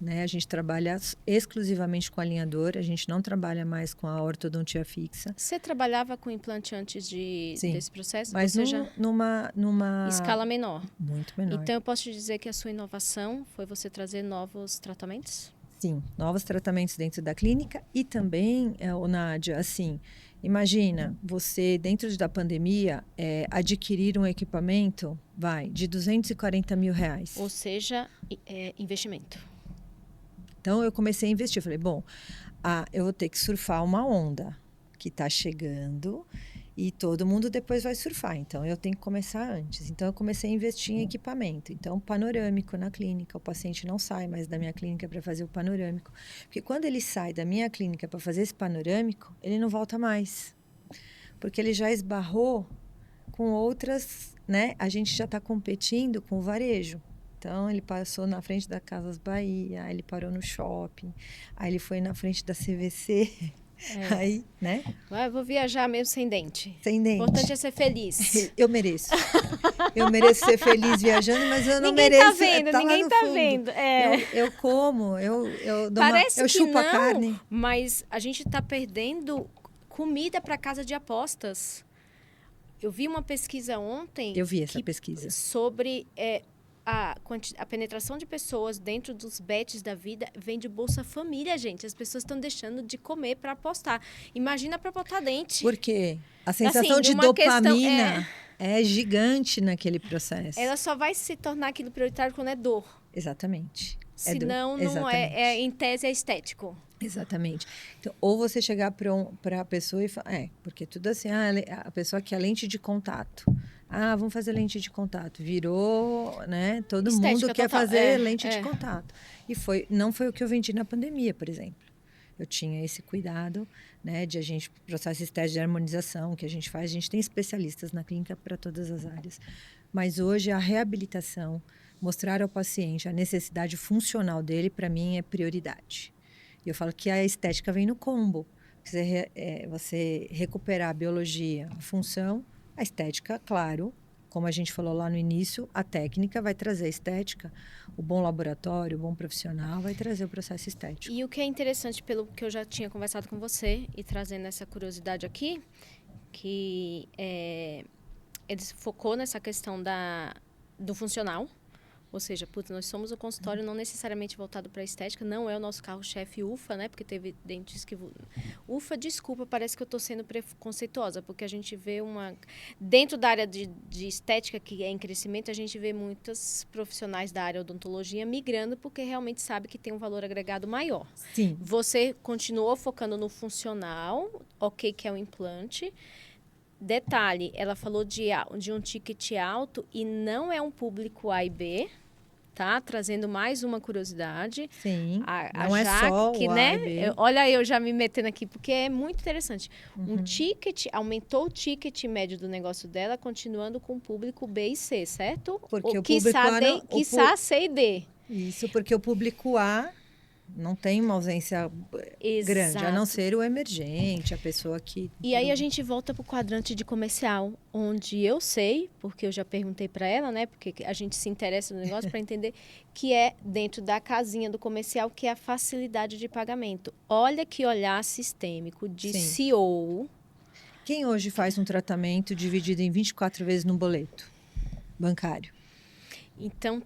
Né? A gente trabalha exclusivamente com alinhador, a gente não trabalha mais com a ortodontia fixa. Você trabalhava com implante antes desse processo? Mas numa escala menor. Muito menor. Então, eu posso te dizer que a sua inovação foi você trazer novos tratamentos? Sim, novos tratamentos dentro da clínica e também, Nádia, assim, imagina, você dentro da pandemia adquirir um equipamento, de R$240 mil. Ou seja, investimento. Então, eu comecei a investir. Falei, eu vou ter que surfar uma onda que está chegando e todo mundo depois vai surfar. Então, eu tenho que começar antes. Então, eu comecei a investir em equipamento. Então, panorâmico na clínica. O paciente não sai mais da minha clínica para fazer o panorâmico. Porque quando ele sai da minha clínica para fazer esse panorâmico, ele não volta mais. Porque ele já esbarrou com outras, né? A gente já está competindo com o varejo. Então, ele passou na frente da Casas Bahia, aí ele parou no shopping, aí ele foi na frente da CVC, aí, né? Eu vou viajar mesmo sem dente. Sem dente. O importante é ser feliz. Eu mereço. Eu mereço ser feliz viajando, mas eu não ninguém mereço... Ninguém tá vendo. Eu como, eu Parece eu chupo que não, a carne. Mas a gente está perdendo comida para casa de apostas. Eu vi uma pesquisa ontem... Eu vi essa pesquisa. Sobre a penetração de pessoas dentro dos bets da vida vem de Bolsa Família, gente. As pessoas estão deixando de comer para apostar. Imagina para botar dente. Porque a sensação de dopamina é gigante naquele processo. Ela só vai se tornar aquilo prioritário quando é dor. Exatamente. Senão, não é, em tese, é estético. Exatamente. Então, ou você chegar para a pessoa e falar... porque tudo assim, a pessoa quer lente de contato. Vamos fazer lente de contato. Virou, né? Todo Estética mundo quer total. fazer lente de contato. E não foi o que eu vendi na pandemia, por exemplo. Eu tinha esse cuidado, né, de a gente processar esses testes de harmonização que a gente faz. A gente tem especialistas na clínica para todas as áreas. Mas hoje a reabilitação, mostrar ao paciente a necessidade funcional dele, para mim, é prioridade. E eu falo que a estética vem no combo. Você recuperar a biologia, a função, a estética, claro, como a gente falou lá no início, a técnica vai trazer a estética, o bom laboratório, o bom profissional vai trazer o processo estético. E o que é interessante, pelo que eu já tinha conversado com você e trazendo essa curiosidade aqui, que ele focou nessa questão do funcional. Ou seja, nós somos o consultório não necessariamente voltado para a estética, não é o nosso carro-chefe UFA, né? Porque teve dentes que... UFA, desculpa, parece que eu estou sendo preconceituosa, porque a gente vê dentro da área de estética, que é em crescimento, a gente vê muitos profissionais da área odontologia migrando, porque realmente sabe que tem um valor agregado maior. Sim. Você continuou focando no funcional, ok, que é o implante. Detalhe, ela falou de um ticket alto e não é um público A e B, tá? Trazendo mais uma curiosidade. Sim, não não é só o A né? e B. Olha eu já me metendo aqui, porque é muito interessante. Um ticket, aumentou o ticket médio do negócio dela, continuando com o público B e C, certo? Porque o público A... Quiçá C e D. Isso, porque o público A não tem uma ausência grande, a não ser o emergente, a pessoa que... E aí a gente volta para o quadrante de comercial, onde eu sei, porque eu já perguntei para ela, né? Porque a gente se interessa no negócio para entender que é dentro da casinha do comercial, que é a facilidade de pagamento. Olha que olhar sistêmico de CEO. Quem hoje faz um tratamento dividido em 24 vezes no boleto bancário? Então,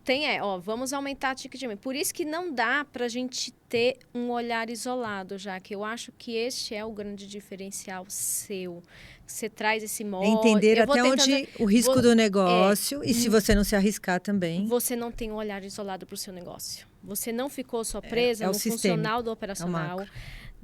vamos aumentar a ticket. Por isso que não dá para a gente ter um olhar isolado, já que eu acho que este é o grande diferencial seu. Você traz esse modo... Entender até onde o risco do negócio e se você não se arriscar também. Você não tem um olhar isolado para o seu negócio. Você não ficou só presa no funcional do operacional.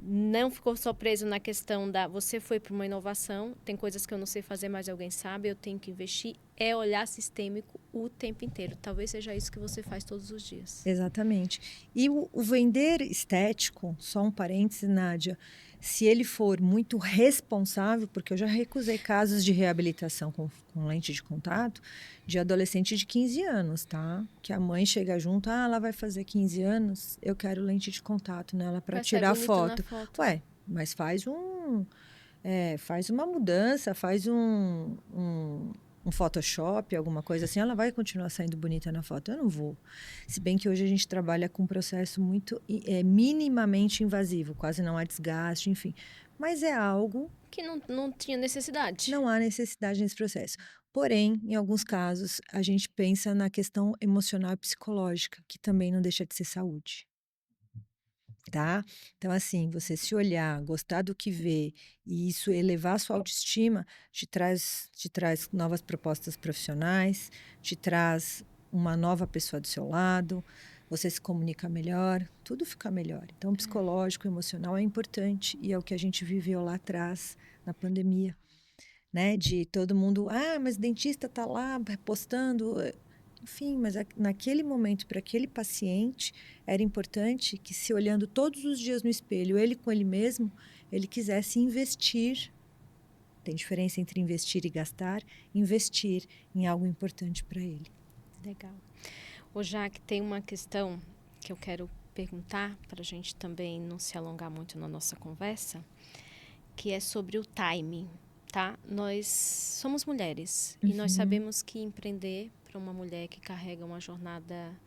Não ficou só preso na questão você foi para uma inovação, tem coisas que eu não sei fazer, mas alguém sabe, eu tenho que investir. É olhar sistêmico o tempo inteiro. Talvez seja isso que você faz todos os dias. Exatamente. E o vender estético, só um parêntese, Nádia, se ele for muito responsável, porque eu já recusei casos de reabilitação com lente de contato de adolescente de 15 anos, tá? Que a mãe chega junto, ela vai fazer 15 anos, eu quero lente de contato nela para tirar foto. Ué, mas faz uma mudança, faz um Photoshop, alguma coisa assim, ela vai continuar saindo bonita na foto. Eu não vou. Se bem que hoje a gente trabalha com um processo muito minimamente invasivo, quase não há desgaste, enfim. Mas é algo... que não tinha necessidade. Não há necessidade nesse processo. Porém, em alguns casos, a gente pensa na questão emocional e psicológica, que também não deixa de ser saúde. Tá? Então, assim, você se olhar, gostar do que vê e isso elevar a sua autoestima, te traz novas propostas profissionais, te traz uma nova pessoa do seu lado, você se comunica melhor, tudo fica melhor. Então, o psicológico, o emocional é importante e é o que a gente viveu lá atrás, na pandemia, né? De todo mundo, mas o dentista tá lá postando... Enfim, mas naquele momento, para aquele paciente, era importante que, se olhando todos os dias no espelho, ele com ele mesmo, ele quisesse investir. Tem diferença entre investir e gastar, investir em algo importante para ele. Legal. Ô, Jaque, tem uma questão que eu quero perguntar, para a gente também não se alongar muito na nossa conversa, que é sobre o timing, tá? Nós somos mulheres e nós sabemos que empreender... uma mulher que carrega uma jornada,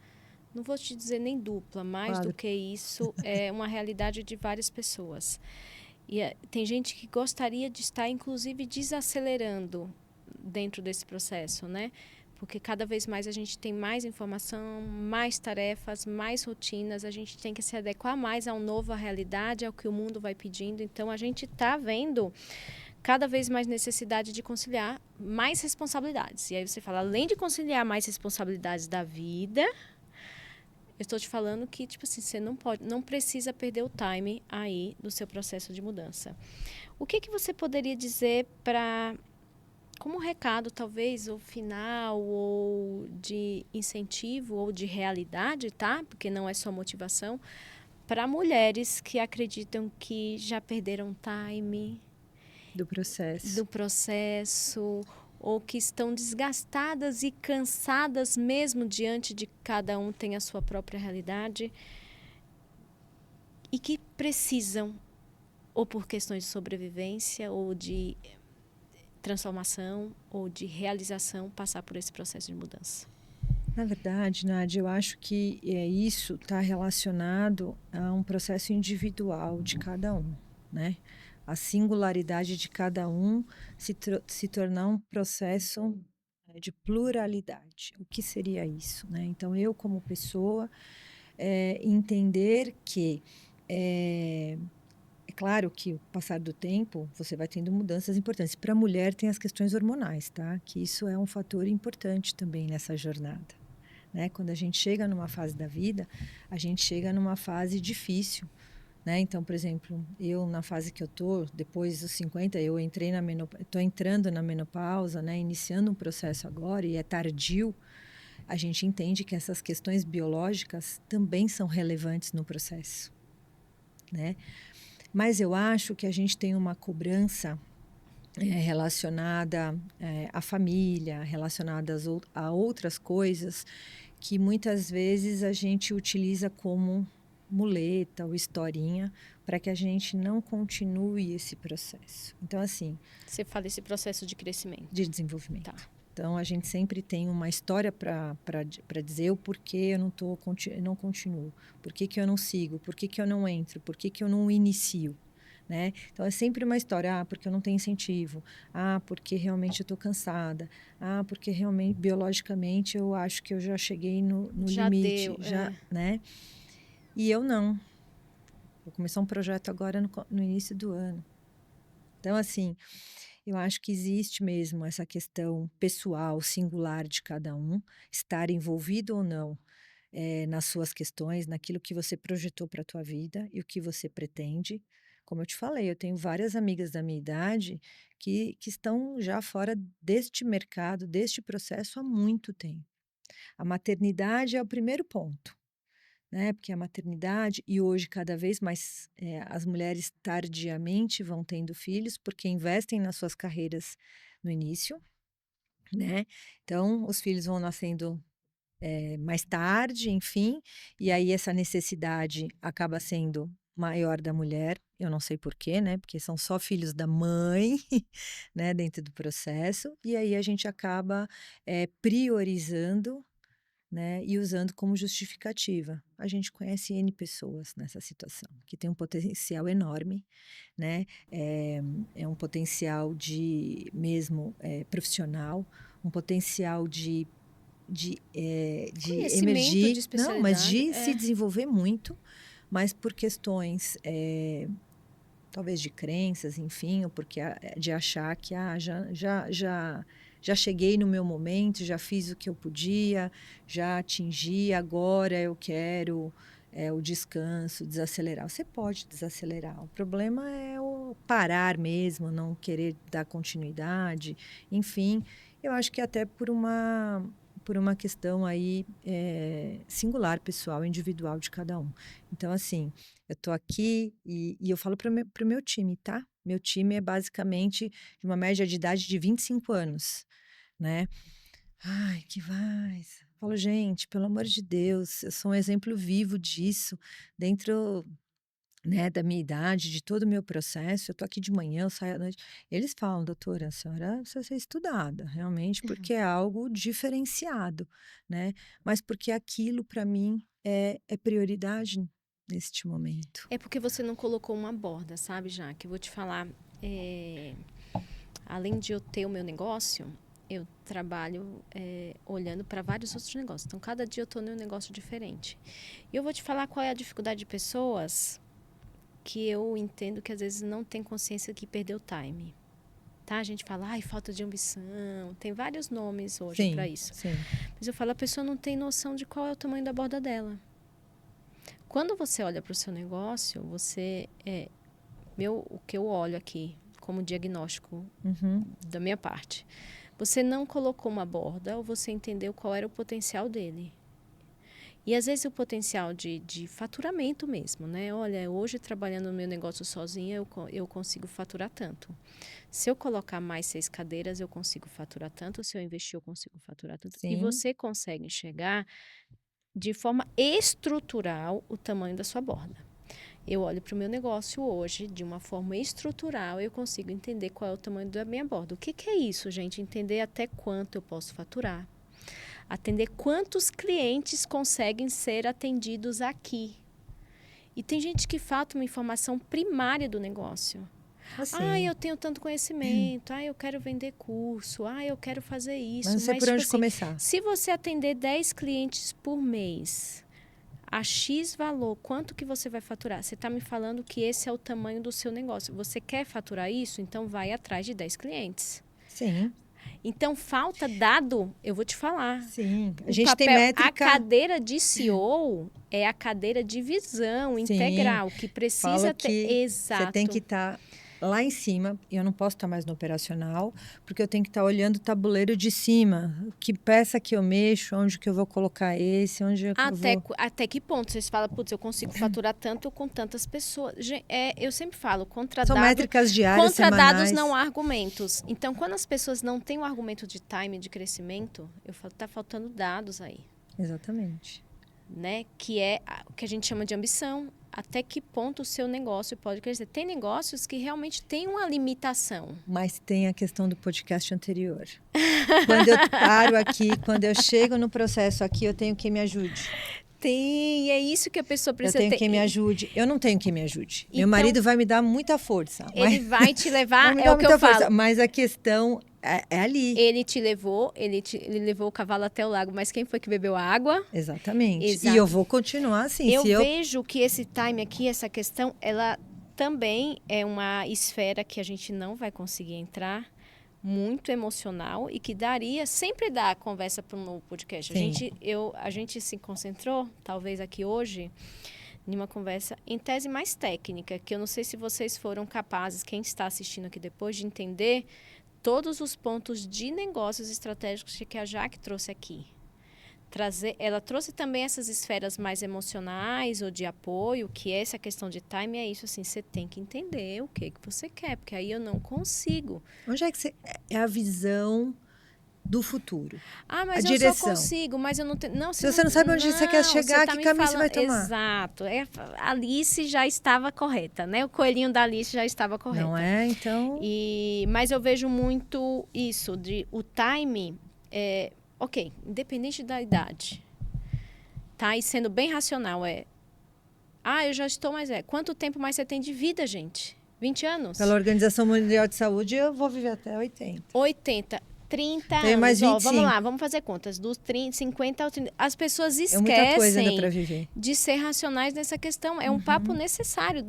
não vou te dizer nem dupla, mais do que isso, é uma realidade de várias pessoas. E tem gente que gostaria de estar, inclusive, desacelerando dentro desse processo, né? Porque cada vez mais a gente tem mais informação, mais tarefas, mais rotinas, a gente tem que se adequar mais ao novo, à realidade, ao que o mundo vai pedindo. Então, a gente está vendo cada vez mais necessidade de conciliar mais responsabilidades. E aí você fala, além de conciliar mais responsabilidades da vida, eu estou te falando que, tipo assim, você não precisa perder o time aí do seu processo de mudança. O que você poderia dizer para, como recado, talvez, ou final, ou de incentivo, ou de realidade, tá? Porque não é só motivação, para mulheres que acreditam que já perderam time Do processo. do processo, ou que estão desgastadas e cansadas mesmo diante de cada um tem a sua própria realidade e que precisam, ou por questões de sobrevivência, ou de transformação, ou de realização, passar por esse processo de mudança. Na verdade, Nádia, eu acho que isso está relacionado a um processo individual de cada um, né? A singularidade de cada um se tornar um processo de pluralidade. O que seria isso, né? Então, eu como pessoa, entender que é claro que o passar do tempo, você vai tendo mudanças importantes. Para a mulher tem as questões hormonais, tá? Que isso é um fator importante também nessa jornada. Né? Quando a gente chega numa fase da vida, a gente chega numa fase difícil, né? Então, por exemplo, eu na fase que eu tô, depois dos 50, eu entrei na tô entrando na menopausa, né? Iniciando um processo agora e é tardio. A gente entende que essas questões biológicas também são relevantes no processo, né? Mas eu acho que a gente tem uma cobrança relacionada à família, relacionada a outras coisas que muitas vezes a gente utiliza como muleta ou historinha para que a gente não continue esse processo. Então, assim... Você fala esse processo de crescimento. De desenvolvimento. Tá. Então, a gente sempre tem uma história para dizer o porquê eu não continuo, por que eu não sigo, por que eu não entro, por que eu não inicio. Né? Então é sempre uma história, porque eu não tenho incentivo, porque realmente eu estou cansada, porque realmente biologicamente eu acho que eu já cheguei no Já limite, deu, né? E eu não. Vou começar um projeto agora no início do ano. Então assim, eu acho que existe mesmo essa questão pessoal, singular de cada um, estar envolvido ou não nas suas questões, naquilo que você projetou para a tua vida e o que você pretende. Como eu te falei, eu tenho várias amigas da minha idade que estão já fora deste mercado, deste processo há muito tempo. A maternidade é o primeiro ponto, né? Porque a maternidade, e hoje cada vez mais as mulheres tardiamente vão tendo filhos porque investem nas suas carreiras no início, né? Então, os filhos vão nascendo mais tarde, enfim, e aí essa necessidade acaba sendo maior da mulher, eu não sei por quê, né? Porque são só filhos da mãe, né, dentro do processo, e aí a gente acaba priorizando, né, e usando como justificativa. A gente conhece N pessoas nessa situação, que tem um potencial enorme, né? É um potencial de mesmo profissional, um potencial de conhecimento de emergir, não, mas especialidade. de se desenvolver muito, mas por questões talvez de crenças, enfim, ou porque de achar que já cheguei no meu momento, já fiz o que eu podia, já atingi, agora eu quero o descanso, desacelerar. Você pode desacelerar. O problema é o parar mesmo, não querer dar continuidade, enfim. Eu acho que até por uma questão aí singular, pessoal, individual de cada um. Então, assim, eu estou aqui e eu falo para o meu time, tá? Meu time é basicamente de uma média de idade de 25 anos, né? Ai, que mais? Falo, gente, pelo amor de Deus, eu sou um exemplo vivo disso, dentro, né, da minha idade, de todo o meu processo. Eu tô aqui de manhã, eu saio à noite. Eles falam, doutora, a senhora precisa ser estudada, realmente, porque é algo diferenciado, né? Mas porque aquilo, para mim, é prioridade neste momento? É porque você não colocou uma borda, sabe, Jaque? Eu vou te falar, além de eu ter o meu negócio, eu trabalho olhando para vários outros negócios. Então, cada dia eu estou em um negócio diferente. E eu vou te falar qual é a dificuldade de pessoas que eu entendo que às vezes não tem consciência que perdeu time. Tá? A gente fala, falta de ambição. Tem vários nomes hoje para isso. Sim. Mas eu falo, a pessoa não tem noção de qual é o tamanho da borda dela. Quando você olha para o seu negócio, o que eu olho aqui como diagnóstico da minha parte, você não colocou uma borda ou você entendeu qual era o potencial dele. E às vezes o potencial de faturamento mesmo, né? Olha, hoje trabalhando no meu negócio sozinha, eu consigo faturar tanto. Se eu colocar mais 6 cadeiras, eu consigo faturar tanto. Se eu investir, eu consigo faturar tanto. Sim. E você consegue enxergar de forma estrutural o tamanho da sua borda. Eu olho para o meu negócio hoje, de uma forma estrutural, eu consigo entender qual é o tamanho da minha borda. O que é isso, gente? Entender até quanto eu posso faturar. Atender quantos clientes conseguem ser atendidos aqui. E tem gente que falta uma informação primária do negócio. Assim. Eu tenho tanto conhecimento. Eu quero vender curso. Eu quero fazer isso. Mas não sei por onde começar. Se você atender 10 clientes por mês, a X valor, quanto que você vai faturar? Você está me falando que esse é o tamanho do seu negócio. Você quer faturar isso? Então vai atrás de 10 clientes. Sim. Então, falta dado, eu vou te falar. Sim, a gente tem métrica... A cadeira de CEO é a cadeira de visão integral, que precisa ter... Exato. Você tem que estar lá em cima, e eu não posso estar mais no operacional, porque eu tenho que estar olhando o tabuleiro de cima. Que peça que eu mexo, onde que eu vou colocar esse, onde eu vou... Até que ponto? Vocês falam, putz, eu consigo faturar tanto com tantas pessoas. Eu sempre falo, São métricas diárias, semanais. Dados não há argumentos. Então, quando as pessoas não têm o argumento de time, de crescimento, eu falo, tá faltando dados aí. Exatamente. Né? Que é o que a gente chama de ambição. Até que ponto o seu negócio pode crescer? Tem negócios que realmente têm uma limitação. Mas tem a questão do podcast anterior. Quando eu paro aqui, quando eu chego no processo aqui, eu tenho quem me ajude. Tem, é isso que a pessoa precisa ter. Eu tenho quem me ajude. Eu não tenho quem me ajude. Então, meu marido vai me dar muita força. Ele vai te levar, é o que eu falo. Mas a questão é ali. Ele te levou, ele levou o cavalo até o lago, mas quem foi que bebeu a água? Exatamente. Exato. E eu vou continuar assim. Eu vejo que esse time aqui, essa questão, ela também é uma esfera que a gente não vai conseguir entrar, muito emocional, e que sempre dá conversa para um novo podcast. A gente se concentrou, talvez aqui hoje, em uma conversa em tese mais técnica, que eu não sei se vocês foram capazes, quem está assistindo aqui depois, de entender todos os pontos de negócios estratégicos que a Jaque trouxe aqui. Ela trouxe também essas esferas mais emocionais ou de apoio, que essa questão de time é isso, assim, você tem que entender o que você quer, porque aí eu não consigo. Onde é que você... É a visão do futuro. Mas a eu direção. Só consigo, mas eu não tenho... Não, se você não sabe onde você quer chegar, que caminho você vai tomar? Exato. A Alice já estava correta, né? O coelhinho da Alice já estava correto. Não é? Então... Mas eu vejo muito isso, o time... Ok, independente da idade, tá? E sendo bem racional, eu já estou mais... Quanto tempo mais você tem de vida, gente? 20 anos? Pela Organização Mundial de Saúde, eu vou viver até 80. 30 Tenho anos. Mais 25. Vamos lá, vamos fazer contas. Dos 50 ao 30. As pessoas esquecem muita coisa ainda pra viver. De ser racionais nessa questão. É um papo necessário,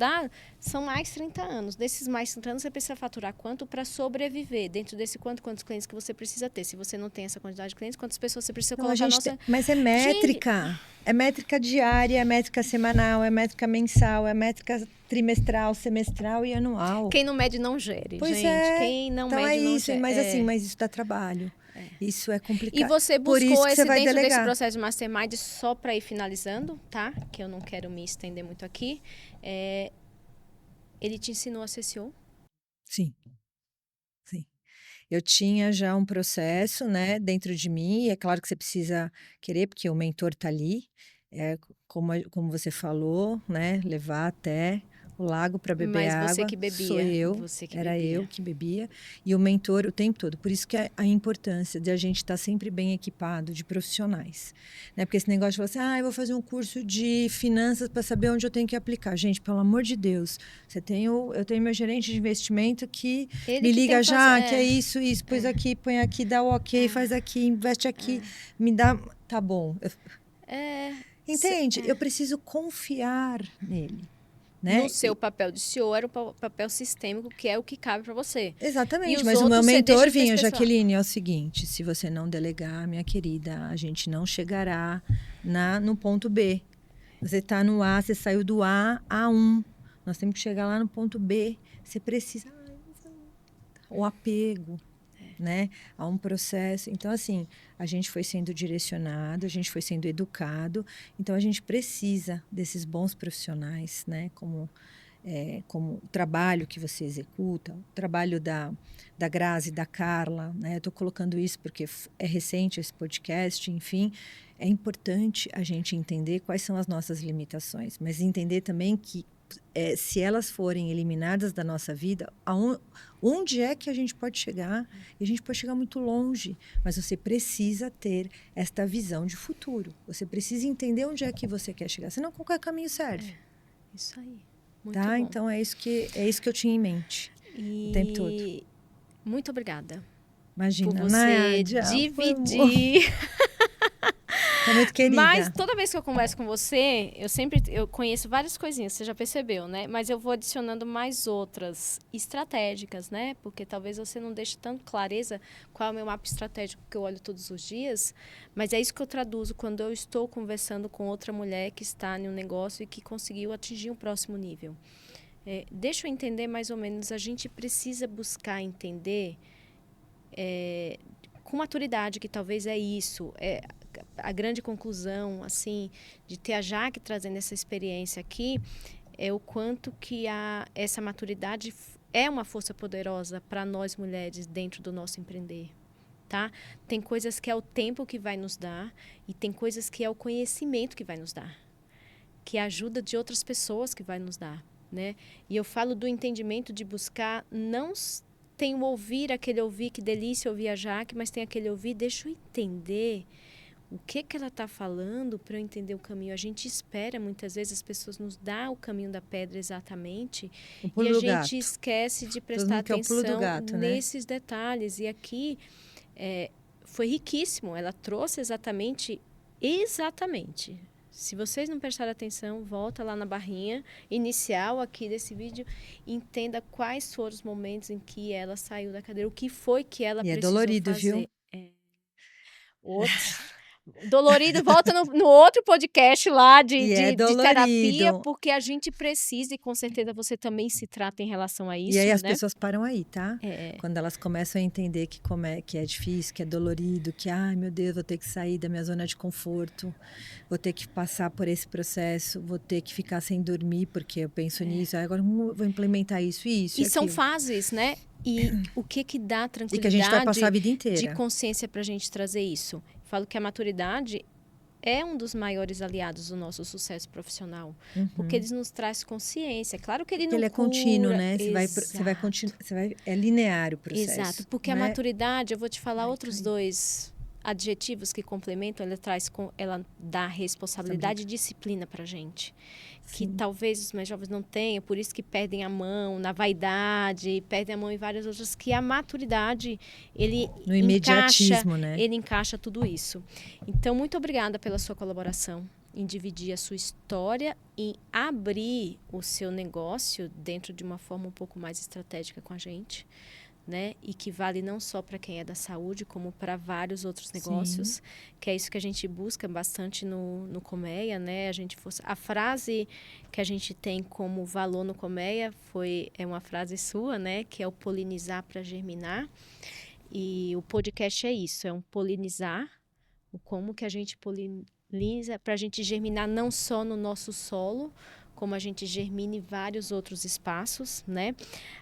são mais 30 anos. Desses mais 30 anos, você precisa faturar quanto para sobreviver? Dentro desse quantos clientes que você precisa ter? Se você não tem essa quantidade de clientes, quantas pessoas você precisa colocar? Mas é métrica. Gente... É métrica diária, é métrica semanal, é métrica mensal, é métrica trimestral, semestral e anual. Quem não mede não gere, pois gente. Quem não mede não gere. Mas isso dá trabalho. Isso é complicado. E você Por buscou isso que dentro desse processo de mastermind, só para ir finalizando, tá? Que eu não quero me estender muito aqui. Ele te ensinou a ser CEO? Sim. Eu tinha já um processo, né, dentro de mim, e é claro que você precisa querer, porque o mentor está ali, como você falou, né, levar até o lago para beber Mas água. você que bebia. Sou eu, Você que era bebia. eu que bebia. E o mentor o tempo todo. Por isso que a importância de a gente estar sempre bem equipado de profissionais. Né? Porque esse negócio de falar assim, eu vou fazer um curso de finanças para saber onde eu tenho que aplicar. Gente, pelo amor de Deus, eu tenho meu gerente de investimento que Ele me que liga tem já, que é isso, põe aqui, põe aqui, dá o ok, É. faz aqui, investe aqui, me dá... Tá bom. Entende? É. Eu preciso confiar nele. Né? No seu papel de CEO era o papel sistêmico, que é o que cabe para você. Exatamente, E os mas o meu outros você deixa mentor pra esse vinha, pessoal. Jaqueline, é o seguinte, se você não delegar, minha querida, a gente não chegará no ponto B. Você está no A, você saiu do A a 1. Nós temos que chegar lá no ponto B. Você precisa... O apego, né, a um processo. Então, assim, a gente foi sendo direcionado, a gente foi sendo educado. Então, a gente precisa desses bons profissionais, né, como o trabalho que você executa, o trabalho da Grazi, da Carla, né? Eu estou colocando isso porque é recente esse podcast, enfim. É importante a gente entender quais são as nossas limitações, mas entender também que se elas forem eliminadas da nossa vida, onde é que a gente pode chegar? E a gente pode chegar muito longe, mas você precisa ter esta visão de futuro. Você precisa entender onde é que você quer chegar, senão qualquer caminho serve. Isso aí. Muito Tá? bom. Então é isso que eu tinha em mente o tempo todo. Muito obrigada. Imagina, por você dividir. Tá muito querida. Mas toda vez que eu converso com você, eu conheço várias coisinhas, você já percebeu, né? Mas eu vou adicionando mais outras estratégicas, né? Porque talvez você não deixe tanto clareza qual é o meu mapa estratégico que eu olho todos os dias, mas é isso que eu traduzo quando eu estou conversando com outra mulher que está em um negócio e que conseguiu atingir um próximo nível. Deixa eu entender mais ou menos, a gente precisa buscar entender com maturidade que talvez é isso, a grande conclusão, assim, de ter a Jaque trazendo essa experiência aqui, é o quanto que essa maturidade é uma força poderosa para nós mulheres dentro do nosso empreender, tá? Tem coisas que é o tempo que vai nos dar e tem coisas que é o conhecimento que vai nos dar, que é a ajuda de outras pessoas que vai nos dar, né? E eu falo do entendimento de buscar, não tem o ouvir, aquele ouvir, que delícia ouvir a Jaque, mas tem aquele ouvir, deixa eu entender o que ela está falando para eu entender o caminho. A gente espera, muitas vezes, as pessoas nos dão o caminho da pedra exatamente e a gente esquece de prestar atenção nesses detalhes. E aqui foi riquíssimo. Ela trouxe exatamente. Se vocês não prestarem atenção, volta lá na barrinha inicial aqui desse vídeo, entenda quais foram os momentos em que ela saiu da cadeira, o que foi que ela precisou dolorido, fazer. Viu? Dolorido, volta no outro podcast lá de terapia, porque a gente precisa, e com certeza você também se trata em relação a isso. E aí as né? pessoas param aí, tá? Quando elas começam a entender que é difícil, que é dolorido, que, ai meu Deus, vou ter que sair da minha zona de conforto, vou ter que passar por esse processo, vou ter que ficar sem dormir, porque eu penso nisso, agora vou implementar isso e isso. E são fases, né? E o que dá tranquilidade e que a gente vai passar a vida inteira. De consciência pra gente trazer isso? Falo que a maturidade é um dos maiores aliados do nosso sucesso profissional, porque ele nos traz consciência. Claro que ele não é contínuo, né? É linear o processo. Exato, porque a maturidade, eu vou te falar outros dois adjetivos que complementam, ela dá responsabilidade e disciplina pra gente. Que talvez os mais jovens não tenham, por isso que perdem a mão na vaidade, perdem a mão em várias outras, que a maturidade, no imediatismo, né? Ele encaixa tudo isso. Então, muito obrigada pela sua colaboração, em dividir a sua história, em abrir o seu negócio dentro de uma forma um pouco mais estratégica com a gente. Né? E que vale não só para quem é da saúde, como para vários outros negócios. Sim. Que é isso que a gente busca bastante no Colmeia, né? A frase que a gente tem como valor no Colmeia é uma frase sua, né? Que é o polinizar para germinar. E o podcast é isso, é um polinizar, o como que a gente poliniza para a gente germinar não só no nosso solo, como a gente germina em vários outros espaços, né?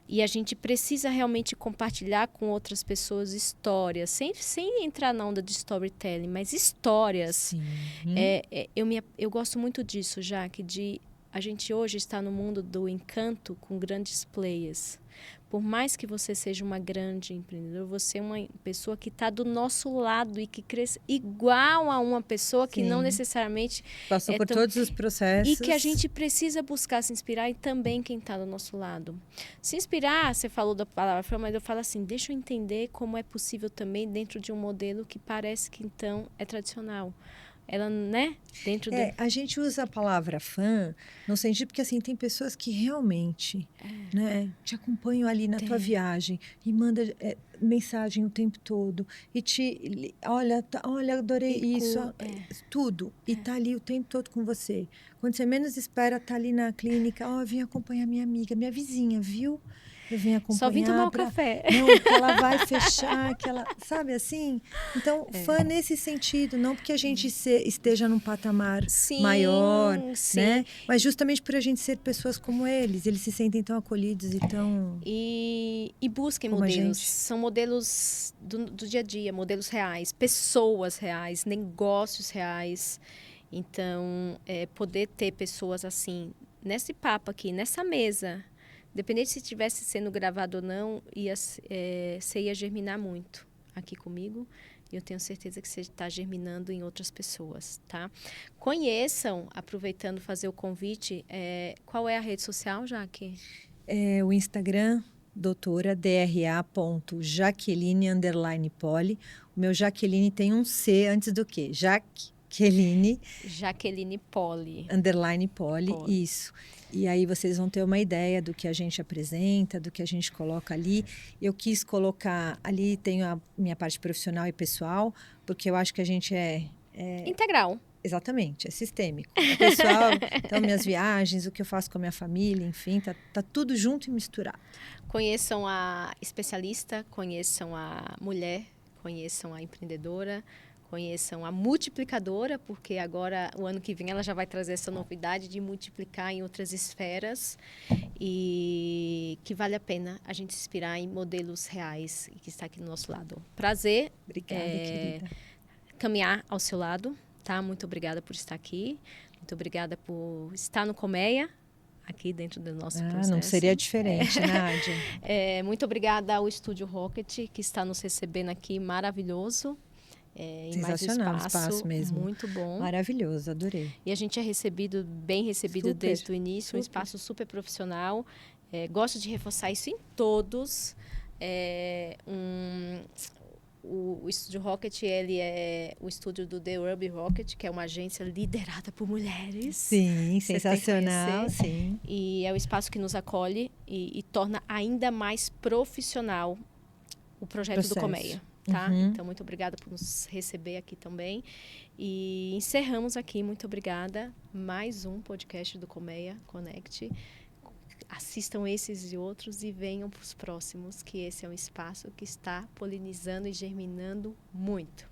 E a gente precisa realmente compartilhar com outras pessoas histórias, sem entrar na onda de storytelling, mas histórias. Sim. Eu gosto muito disso, Jaque, de a gente hoje está no mundo do encanto com grandes players. Por mais que você seja uma grande empreendedora, você é uma pessoa que está do nosso lado e que cresce igual a uma pessoa que não necessariamente passou por todos os processos. E que a gente precisa buscar se inspirar e também quem está do nosso lado. Se inspirar, você falou da palavra, mas eu falo assim, deixa eu entender como é possível também dentro de um modelo que parece que então é tradicional. Ela, né? A gente usa a palavra fã no sentido porque assim tem pessoas que realmente, né, te acompanham ali na tua viagem e manda mensagem o tempo todo e te olha, adorei isso, tudo e tá ali o tempo todo com você. Quando você menos espera, tá ali na clínica, eu vim acompanhar minha amiga, minha vizinha, viu? Eu vim acompanhar. Só vim tomar um café. Não, que ela vai fechar, que ela... Sabe assim? Então, fã nesse sentido. Não porque a gente esteja num patamar maior, né? Mas justamente por a gente ser pessoas como eles. Eles se sentem tão acolhidos e tão... E busquem modelos. São modelos do dia a dia, modelos reais. Pessoas reais, negócios reais. Então, poder ter pessoas assim, nesse papo aqui, nessa mesa... Independente se estivesse sendo gravado ou não, você ia germinar muito aqui comigo. E eu tenho certeza que você está germinando em outras pessoas, tá? Conheçam, aproveitando fazer o convite, qual é a rede social, Jaque? O Instagram, doutora, dra.jaqueline_poli. O meu Jaqueline tem um C antes do quê? Jaqueline Poli. _Poli, isso. E aí vocês vão ter uma ideia do que a gente apresenta, do que a gente coloca ali. Eu quis colocar ali, tenho a minha parte profissional e pessoal, porque eu acho que a gente integral. Exatamente, é sistêmico. É pessoal, então minhas viagens, o que eu faço com a minha família, enfim, tá tudo junto e misturado. Conheçam a especialista, conheçam a mulher, conheçam a empreendedora, conheçam a multiplicadora, porque agora, o ano que vem, ela já vai trazer essa novidade de multiplicar em outras esferas e que vale a pena a gente se inspirar em modelos reais e que está aqui do nosso lado. Prazer. Obrigada, querida. Caminhar ao seu lado, tá? Muito obrigada por estar aqui. Muito obrigada por estar no Colmeia, aqui dentro do nosso processo. Não seria diferente, Nádia. Muito obrigada ao Estúdio Rocket, que está nos recebendo aqui, maravilhoso. Sensacional, espaço mesmo. Muito bom. Maravilhoso, adorei. E a gente é bem recebido desde o início, um espaço super profissional. Gosto de reforçar isso em todos. O Estúdio Rocket, ele é o estúdio do The Ruby Rocket, que é uma agência liderada por mulheres. Sim, sensacional, sim. E é o espaço que nos acolhe e torna ainda mais profissional o projeto do Colmeia. Tá? Então, muito obrigada por nos receber aqui também. E encerramos aqui, muito obrigada. Mais um podcast do Colmeia Connect. Assistam esses e outros e venham para os próximos, que esse é um espaço que está polinizando e germinando muito.